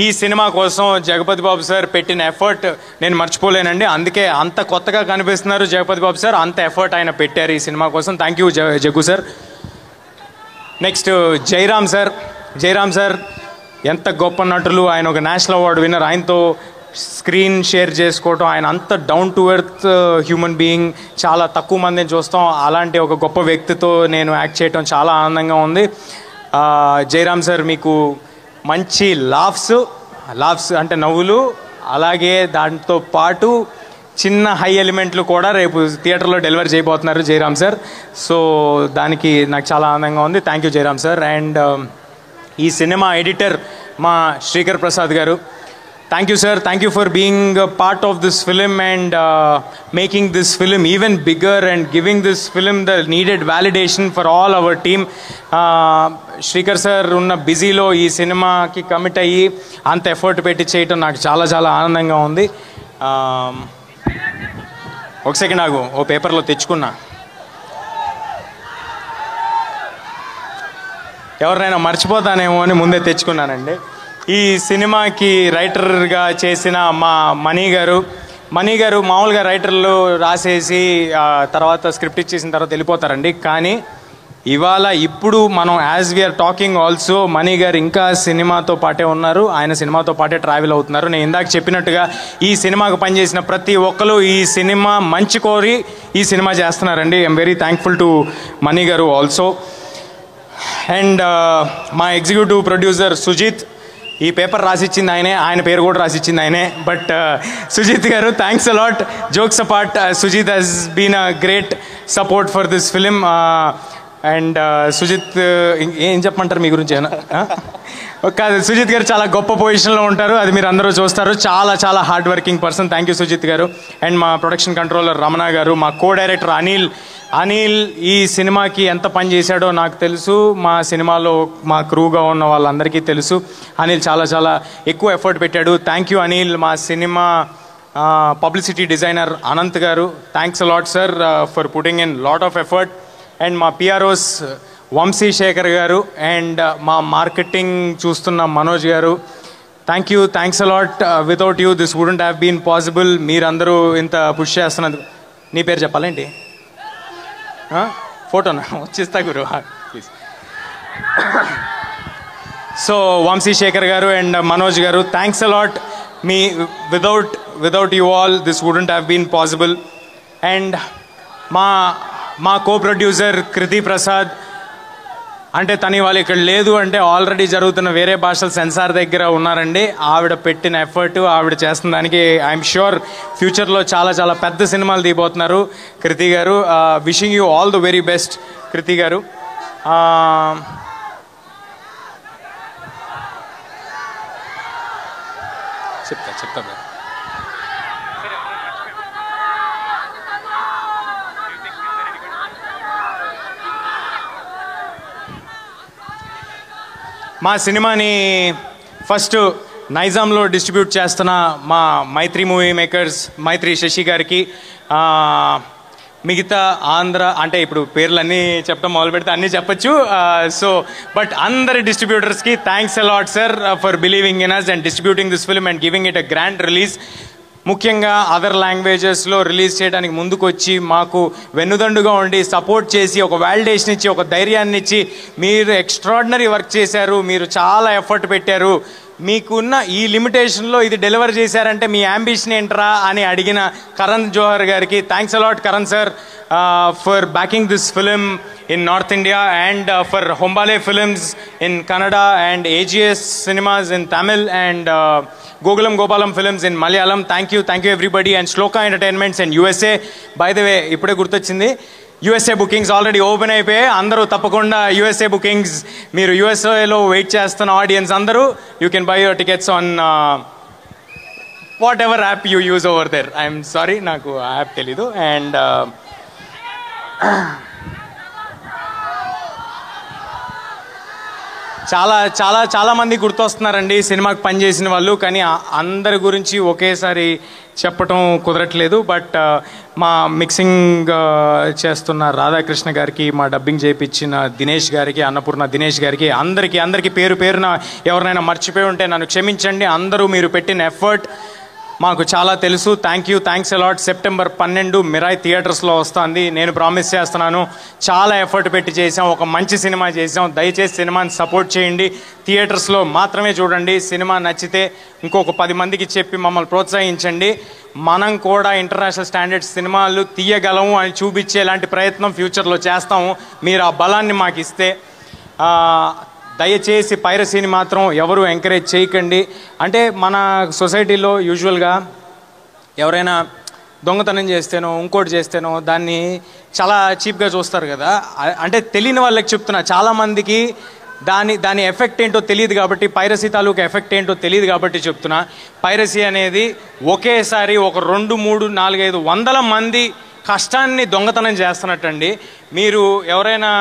ఈ సినిమా కోసం జగపతి బాబు సార్ పెట్టిన ఎఫర్ట్ నేను మర్చిపోలేనండి. అందుకే అంత కొత్తగా కనిపిస్తున్నారు జగపతి బాబు సార్, అంత ఎఫర్ట్ ఆయన పెట్టారు ఈ సినిమా కోసం. Thank you Jaggu sir. Next Jayaram sir ఎంత గొప్ప నటులు, ఆయన ఒక నేషనల్ అవార్డు విన్నర్, ఆయనతో స్క్రీన్ షేర్ చేసుకోవటం, ఆయన అంత down to earth human being, చాలా తక్కువ మందిని చూస్తాం. అలాంటి ఒక గొప్ప వ్యక్తితో నేను యాక్ట్ చేయటం చాలా ఆనందంగా ఉంది. జయరామ్ సార్, మీకు మంచి లాఫ్స్ అంటే నవ్వులు, అలాగే దాంతో పాటు చిన్న హై ఎలిమెంట్లు కూడా రేపు థియేటర్లో డెలివరీ చేయబోతున్నారు జయరామ్ సార్. సో దానికి నాకు చాలా ఆనందంగా ఉంది. Thank you Jayaram sir. And ఈ సినిమా ఎడిటర్ మా శ్రీకర్ ప్రసాద్ గారు, thank you sir. Thank you for being part of this film and making this film even bigger and giving this film the needed validation for all our team. Srikar sir ఉన్న బిజీలో ఈ సినిమాకి commit అయ్యి అంత effort పెట్టి చేయటం నాకు చాలా చాలా ఆనందంగా ఉంది. ఒక సెకండ్ ఆగు, ఓ పేపర్లో తెచ్చుకున్నా, ఎవరినైనా మర్చిపోతానేమో అని ముందే తెచ్చుకున్నానండి. ఈ సినిమాకి రైటర్గా చేసిన మా మనీ గారు మామూలుగా రైటర్లు రాసేసి తర్వాత స్క్రిప్ట్ ఇచ్చేసిన తర్వాత వెళ్ళిపోతారండి. కానీ ఇప్పుడు మనం as we're talking also Mani గారు ఇంకా సినిమాతో పాటే ఉన్నారు, ఆయన సినిమాతో పాటే ట్రావెల్ అవుతున్నారు. నేను ఇందాక చెప్పినట్టుగా ఈ సినిమాకు పనిచేసిన ప్రతి ఒక్కరు ఈ సినిమా మంచి కోరి ఈ సినిమా చేస్తున్నారండి. I'm very thankful to money గారు ఆల్సో. అండ్ మా ఎగ్జిక్యూటివ్ ప్రొడ్యూసర్ సుజిత్, ఈ పేపర్ రాసిచ్చింది ఆయన పేరు కూడా రాసిచ్చింది ఆయనే. బట్ సుజిత్ గారు, thanks a lot. Jokes apart, Sujeeth he's been a great support for this film. And Sujeeth ఏం చెప్పమంటారు మీ గురించి? కాదు, సుజిత్ గారు చాలా గొప్ప పొజిషన్లో ఉంటారు, అది మీరు అందరూ చూస్తారు. చాలా చాలా hard working person. Thank you Sujeeth గారు. అండ్ మా ప్రొడక్షన్ కంట్రోలర్ రమణ గారు, మా కో డైరెక్టర్ అనిల్ ఈ సినిమాకి ఎంత పని చేశాడో నాకు తెలుసు, మా సినిమాలో మా క్రూగా ఉన్న వాళ్ళందరికీ తెలుసు. అనిల్ చాలా చాలా ఎక్కువ ఎఫర్ట్ పెట్టాడు. Thank you Anil. మా సినిమా పబ్లిసిటీ డిజైనర్ అనంత్ గారు, thanks a lot sir for putting in lot of effort. And మా పిఆర్ఓస్ వంశీ శేఖర్ గారు అండ్ మా మార్కెటింగ్ చూస్తున్న మనోజ్ గారు, thanks a lot. Without you this wouldn't have been possible. మీరందరూ ఇంత పుష్ చేస్తున్నందుకు. నీ పేరు చెప్పాలేంటి? ఫోటోనా వచ్చిస్తా గురు ప్లీజ్. సో వంశీ శేఖర్ గారు అండ్ మనోజ్ గారు, థ్యాంక్స్ అలాట్. మీ without you all this wouldn't have been possible. And మా కో ప్రొడ్యూసర్ కృతి ప్రసాద్, అంటే తను ఇవాళ ఇక్కడ లేదు అంటే ఆల్రెడీ జరుగుతున్న వేరే భాషల సెన్సార్ దగ్గర ఉన్నారండి. ఆవిడ పెట్టిన ఎఫర్ట్, ఆవిడ చేస్తున్న దానికి ఐఎమ్ ష్యూర్ ఫ్యూచర్లో చాలా చాలా పెద్ద సినిమాలు తీయబోతున్నారు కృతి గారు. Wishing you all the very best Kriti గారు. చెప్తా మా సినిమాని ఫస్ట్ నైజాంలో డిస్ట్రిబ్యూట్ చేస్తున్న మా మైత్రి మూవీ మేకర్స్, మైత్రి శశి గారికి, మిగతా ఆంధ్ర అంటే ఇప్పుడు పేర్లన్నీ చెప్పడం మొదలు పెడితే అన్నీ చెప్పచ్చు. సో బట్ అందరి డిస్ట్రిబ్యూటర్స్కి thanks a lot sir for believing in us and distributing this film and giving it a grand release. ముఖ్యంగా అదర్ లాంగ్వేజెస్లో రిలీజ్ చేయడానికి ముందుకు వచ్చి మాకు వెన్నుదండుగా ఉండి సపోర్ట్ చేసి ఒక వ్యాలిడేషన్ ఇచ్చి ఒక ధైర్యాన్ని ఇచ్చి మీరు ఎక్స్ట్రాడినరీ వర్క్ చేశారు, మీరు చాలా ఎఫర్ట్ పెట్టారు, మీకున్న ఈ లిమిటేషన్లో ఇది డెలివర్ చేశారంటే మీ యాంబిషన్ ఏంట్రా అని అడిగిన కరణ్ జోహర్ గారికి thanks a lot Karan sir for backing this film in North India and for Hombale Films in Kannada and AGS Cinemas in Tamil and Gokulam Gopalam Films in Malayalam. Thank you everybody and Shloka Entertainments and USA. By the way, ipude gurtochindi USA bookings already open అయిపోయాయి. అందరూ తప్పకుండా USA bookings మీరు USA లో wait చేస్తున్న audience అందరూ you can buy your tickets on whatever app you use over there. I'm sorry నాకు app తెలీదు. And చాలా చాలా చాలా మంది గుర్తొస్తున్నారండి సినిమాకి పనిచేసిన వాళ్ళు, కానీ అందరి గురించి ఒకేసారి చెప్పటం కుదరట్లేదు. బట్ మా మిక్సింగ్ చేస్తున్న రాధాకృష్ణ గారికి, మా డబ్బింగ్ చేయించిన దినేష్ గారికి, అన్నపూర్ణ దినేష్ గారికి, అందరికీ పేరు పేరున ఎవరినైనా మర్చిపోయి ఉంటే నన్ను క్షమించండి. అందరూ మీరు పెట్టిన ఎఫర్ట్ మాకు చాలా తెలుసు. Thanks a lot. సెప్టెంబర్ 12 మిరాయ్ థియేటర్స్లో వస్తుంది. నేను ప్రామిస్ చేస్తున్నాను, చాలా ఎఫర్ట్ పెట్టి చేసాం, ఒక మంచి సినిమా చేసాం. దయచేసి సినిమాని సపోర్ట్ చేయండి, థియేటర్స్లో మాత్రమే చూడండి. సినిమా నచ్చితే ఇంకొక 10 మందికి చెప్పి మమ్మల్ని ప్రోత్సహించండి. మనం కూడా ఇంటర్నేషనల్ స్టాండర్డ్స్ సినిమాలు తీయగలము అని చూపించేలాంటి ప్రయత్నం ఫ్యూచర్లో చేస్తాము. మీరు ఆ బలాన్ని మాకు ఇస్తే. దయచేసి పైరసీని మాత్రం ఎవరు ఎంకరేజ్ చేయకండి. అంటే మన సొసైటీలో యూజువల్గా ఎవరైనా దొంగతనం చేస్తేనో ఇంకోటి చేస్తేనో దాన్ని చాలా చీప్గా చూస్తారు కదా. అంటే తెలియని వాళ్ళకి చెప్తున్నా, చాలామందికి దాని ఎఫెక్ట్ ఏంటో తెలియదు కాబట్టి, పైరసీ తాలూకు ఎఫెక్ట్ ఏంటో తెలియదు కాబట్టి చెప్తున్నా. పైరసీ అనేది ఒకేసారి ఒక 2, 3, 4, 5 వందల మంది కష్టాన్ని దొంగతనం చేస్తున్నట్టండి. మీరు ఎవరైనా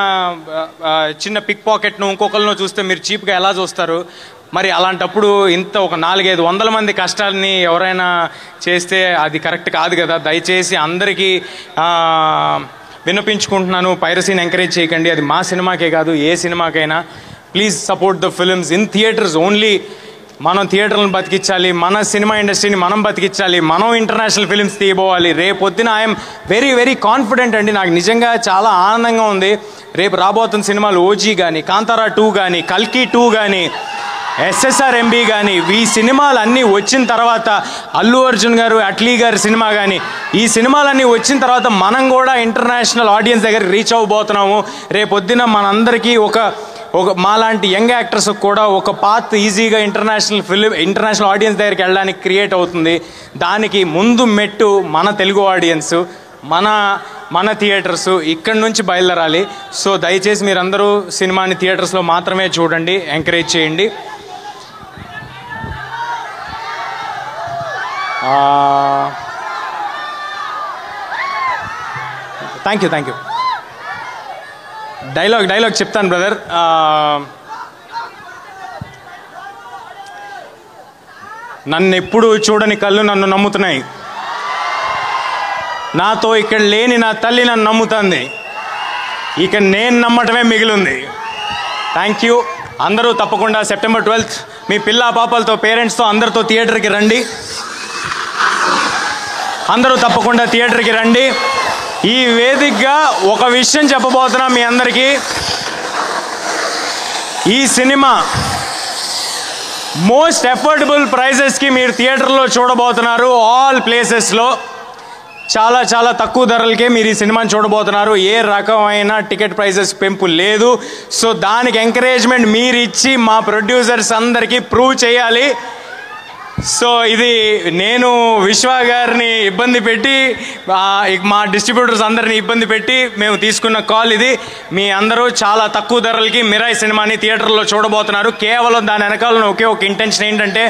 చిన్న పిక్ పాకెట్ను ఇంకొకరినో చూస్తే మీరు చీప్గా ఎలా చూస్తారు? మరి అలాంటప్పుడు ఇంత ఒక 4-5 వందల మంది కష్టాలని ఎవరైనా చేస్తే అది కరెక్ట్ కాదు కదా. దయచేసి అందరికీ విన్నపించుకుంటున్నాను, పైరసీని ఎంకరేజ్ చేయకండి. అది మా సినిమాకే కాదు, ఏ సినిమాకైనా. Please support the films in theatres only. మనం థియేటర్లను బతికించాలి, మన సినిమా ఇండస్ట్రీని మనం బతికించాలి, మనం ఇంటర్నేషనల్ ఫిల్మ్స్ తీయబోవాలి. రేపొద్దున ఐఎమ్ వెరీ కాన్ఫిడెంట్ అండి. నాకు నిజంగా చాలా ఆనందంగా ఉంది. రేపు రాబోతున్న సినిమాలు ఓజీ కానీ, కాంతారా 2 కానీ, కల్కి 2 కానీ, SSRMB కానీ, ఈ సినిమాలు అన్నీ వచ్చిన తర్వాత, అల్లు అర్జున్ గారు, అట్లీ గారి సినిమా కానీ, ఈ సినిమాలన్నీ వచ్చిన తర్వాత మనం కూడా ఇంటర్నేషనల్ ఆడియన్స్ దగ్గర రీచ్ అవ్వబోతున్నాము. రేపొద్దున మనందరికీ ఒక మాలాంటి యంగ్ యాక్టర్స్ కూడా ఒక పాత్ ఈజీగా ఇంటర్నేషనల్ ఆడియన్స్ దగ్గరికి వెళ్ళడానికి క్రియేట్ అవుతుంది. దానికి ముందు మెట్టు మన తెలుగు ఆడియన్స్, మన థియేటర్స్ ఇక్కడి నుంచి బయలుదేరాలి. సో దయచేసి మీరందరూ సినిమాని థియేటర్స్లో మాత్రమే చూడండి, ఎంకరేజ్ చేయండి. Thank you. డైలాగ్ చెప్తాను బ్రదర్. నన్ను ఎప్పుడు చూడని కళ్ళు నన్ను నమ్ముతున్నాయి. నాతో ఇక్కడ లేని నా తల్లి నన్ను నమ్ముతుంది. ఇక నేను నమ్మటమే మిగిలింది. Thank you. అందరూ తప్పకుండా సెప్టెంబర్ 12 మీ పిల్ల పాపలతో, పేరెంట్స్తో అందరితో థియేటర్కి రండి. అందరూ తప్పకుండా థియేటర్కి రండి. ఈ వేదికగా ఒక విషయం చెప్పబోతున్నా మీ అందరికీ. ఈ సినిమా మోస్ట్ అఫోర్డబుల్ ప్రైజెస్కి మీరు థియేటర్లో చూడబోతున్నారు. ఆల్ ప్లేసెస్లో చాలా తక్కువ ధరలకే మీరు ఈ సినిమాని చూడబోతున్నారు. ఏ రకమైన టికెట్ ప్రైజెస్ పెంపు లేదు. సో దానికి ఎంకరేజ్మెంట్ మీరు ఇచ్చి మా ప్రొడ్యూసర్స్ అందరికీ ప్రూవ్ చేయాలి. సో ఇది నేను విశ్వ గారిని ఇబ్బంది పెట్టి, మా డిస్ట్రిబ్యూటర్స్ అందరిని ఇబ్బంది పెట్టి మేము తీసుకున్న కాల్ ఇది. మీ అందరూ చాలా తక్కువ ధరలకి మిరాయ్ సినిమాని థియేటర్లో చూడబోతున్నారు. కేవలం దాని వెనకాల ఒకే ఒక ఇంటెన్షన్ ఏంటంటే,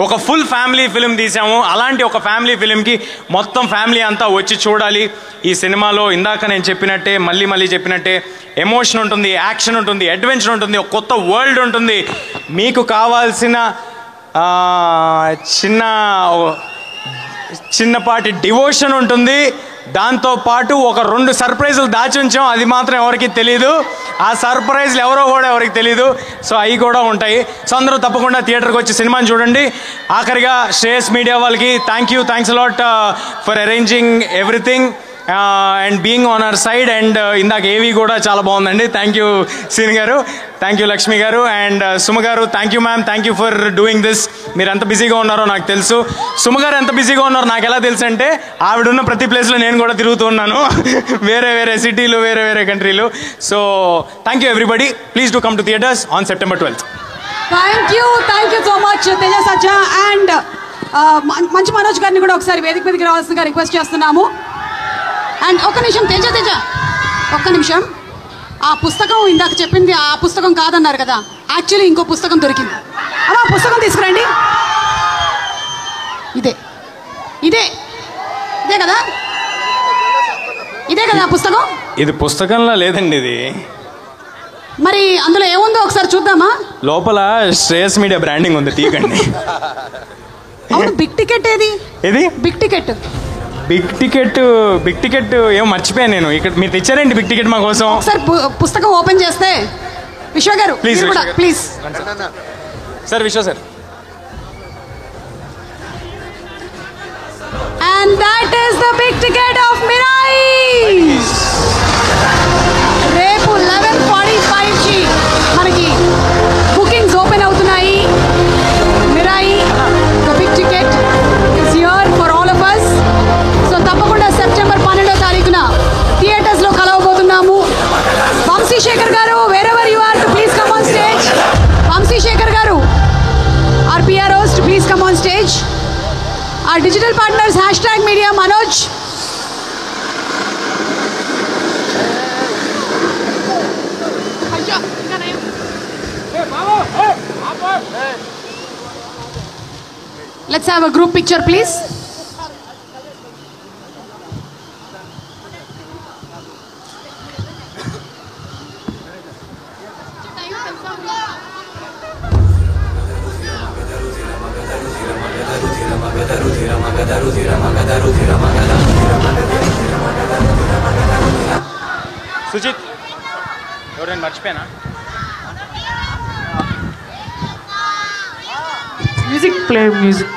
ఒక ఫుల్ ఫ్యామిలీ ఫిలిం తీసాము. అలాంటి ఒక ఫ్యామిలీ ఫిలింకి మొత్తం ఫ్యామిలీ అంతా వచ్చి చూడాలి. ఈ సినిమాలో ఇందాక నేను చెప్పినట్టే, మళ్ళీ చెప్పినట్టే, ఎమోషన్ ఉంటుంది, యాక్షన్ ఉంటుంది, అడ్వెంచర్ ఉంటుంది, ఒక కొత్త వరల్డ్ ఉంటుంది. మీకు కావాల్సిన చిన్నపాటి డివోషన్ ఉంటుంది. దాంతోపాటు ఒక 2 సర్ప్రైజులు దాచి ఉంచాం, అది మాత్రం ఎవరికి తెలీదు. ఆ సర్ప్రైజ్లు ఎవరికి తెలీదు. సో అవి కూడా ఉంటాయి. సో అందరూ తప్పకుండా థియేటర్కి వచ్చి సినిమాని చూడండి. ఆఖరిగా శ్రేయస్ మీడియా వాళ్ళకి thanks a lot for arranging everything and being on our side. And ఇందాక ఏవి కూడా చాలా బాగుందండి. థ్యాంక్ యూ సీన్ గారు, థ్యాంక్ యూ లక్ష్మి గారు, అండ్ సుమ గారు thank you ma'am, thank you for doing this. మీరు ఎంత బిజీగా ఉన్నారో నాకు తెలుసు. సుమ గారు ఎంత బిజీగా ఉన్నారో నాకు ఎలా తెలుసు అంటే, ఆవిడున్న ప్రతి ప్లేస్లో నేను కూడా తిరుగుతూ ఉన్నాను, వేరే సిటీలు, వేరే కంట్రీలు. So thank you everybody. Please do come to theatres on September 12th. Thank you so much Teja Sajja. And మంచి మనోజ్ గారిని కూడా ఒకసారి వేదిక మీదకి రావాల్సిందిగా రిక్వెస్ట్ చేస్తున్నాము. అండ్ ఒక్క నిమిషం తేజ ఒక్క నిమిషం. ఆ పుస్తకం ఇందాక చెప్పింది ఆ పుస్తకం కాదన్నారు కదా, యాక్చువల్లీ ఇంకో పుస్తకం దొరికింది. అలా పుస్తకం తీసుకురండి. ఇదే కదా పుస్తకం. ఇది పుస్తకంలో లేదండి, ఇది మరి అందులో ఏముందో ఒకసారి చూద్దామా? లోపల శ్రేయస్ మీడియా బ్రాండింగ్ ఉంది, తీయకండి. బిగ్ టికెట్ ఏది? బిగ్ టికెట్ ఏమో మర్చిపోయాను నేను. ఇక్కడ మీరు తెచ్చారండి బిగ్ టికెట్ మా కోసం. ఒకసారి పుస్తకం ఓపెన్ చేస్తే విశ్వ గారు ప్లీజ్. సార్ విశ్వ sir And that is the big ticket of Mirai. రేపు 11:45కి మనకి బుకింగ్స్ ఓపెన్ అవుతున్నాయి. Mirai the big ticket is here for all of us. So తప్పకుండా సెప్టెంబర్ 12వ తారీఖున థియేటర్స్లో కలవబోతున్నాము. వంశీశేఖర్ గారు, wherever you are, to please come on stage. Vamsi Sekhar గారు, our PROs, to please come on stage. Our digital partners, #media Manoj. Let's have a group picture, please. Sujith ఎవరైనా మర్చిపోయానా? Music, play music.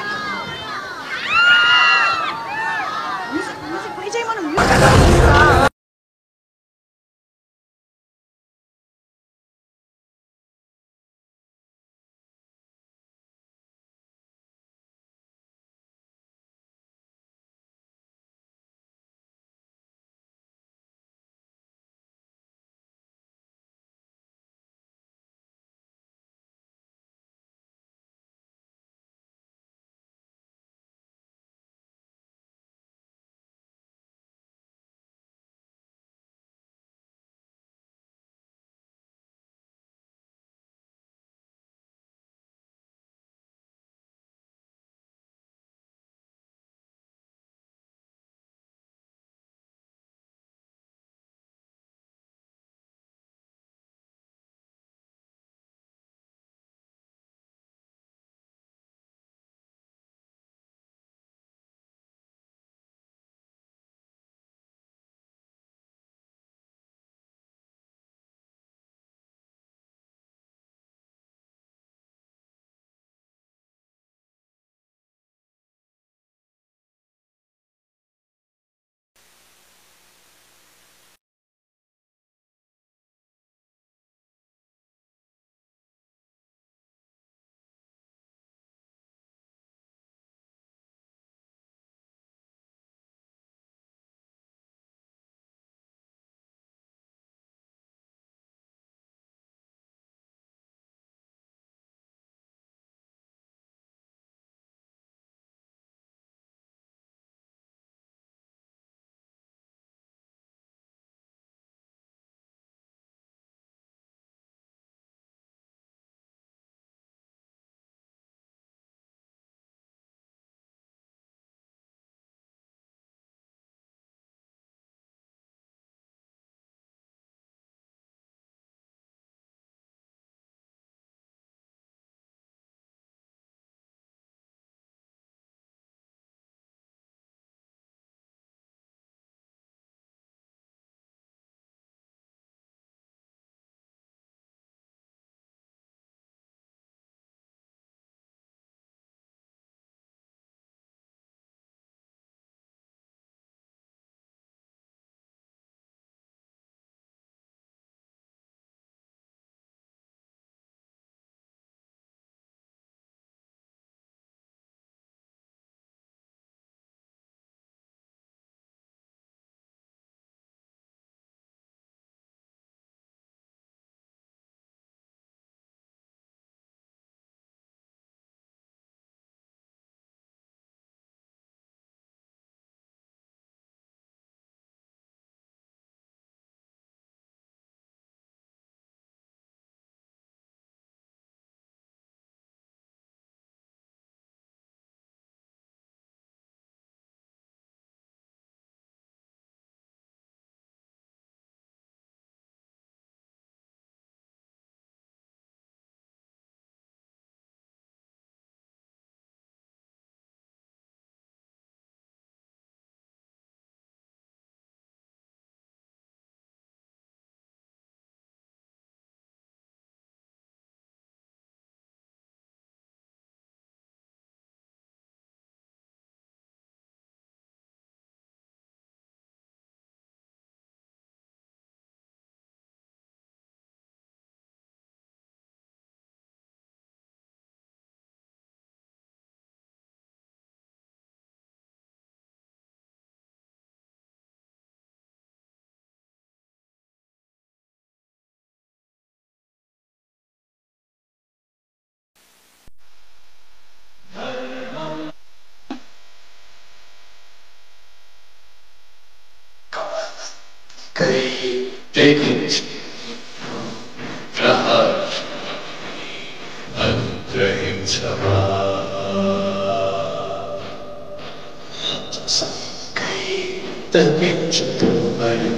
తగ్గించుతూ మరి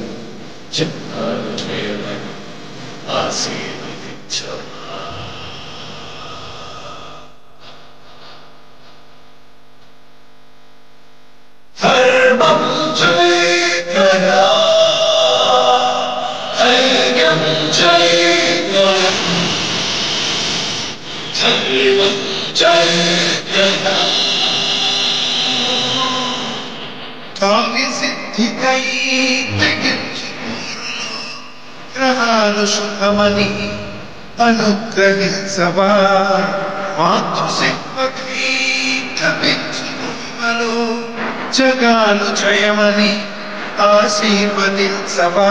చిన్నాలు చేయమని ఆశీర్వదించమా. ధర్మం జయగయా ధైర్యం జయగయా ధర్మం జయగయా కావ్య సిద్ధికై తెగించు గ్రహాలు శుభమని అనుగ్రహించవా మాతృశక్తి తపించుమలో జగాలు జయమని ఆశీర్వదించవా.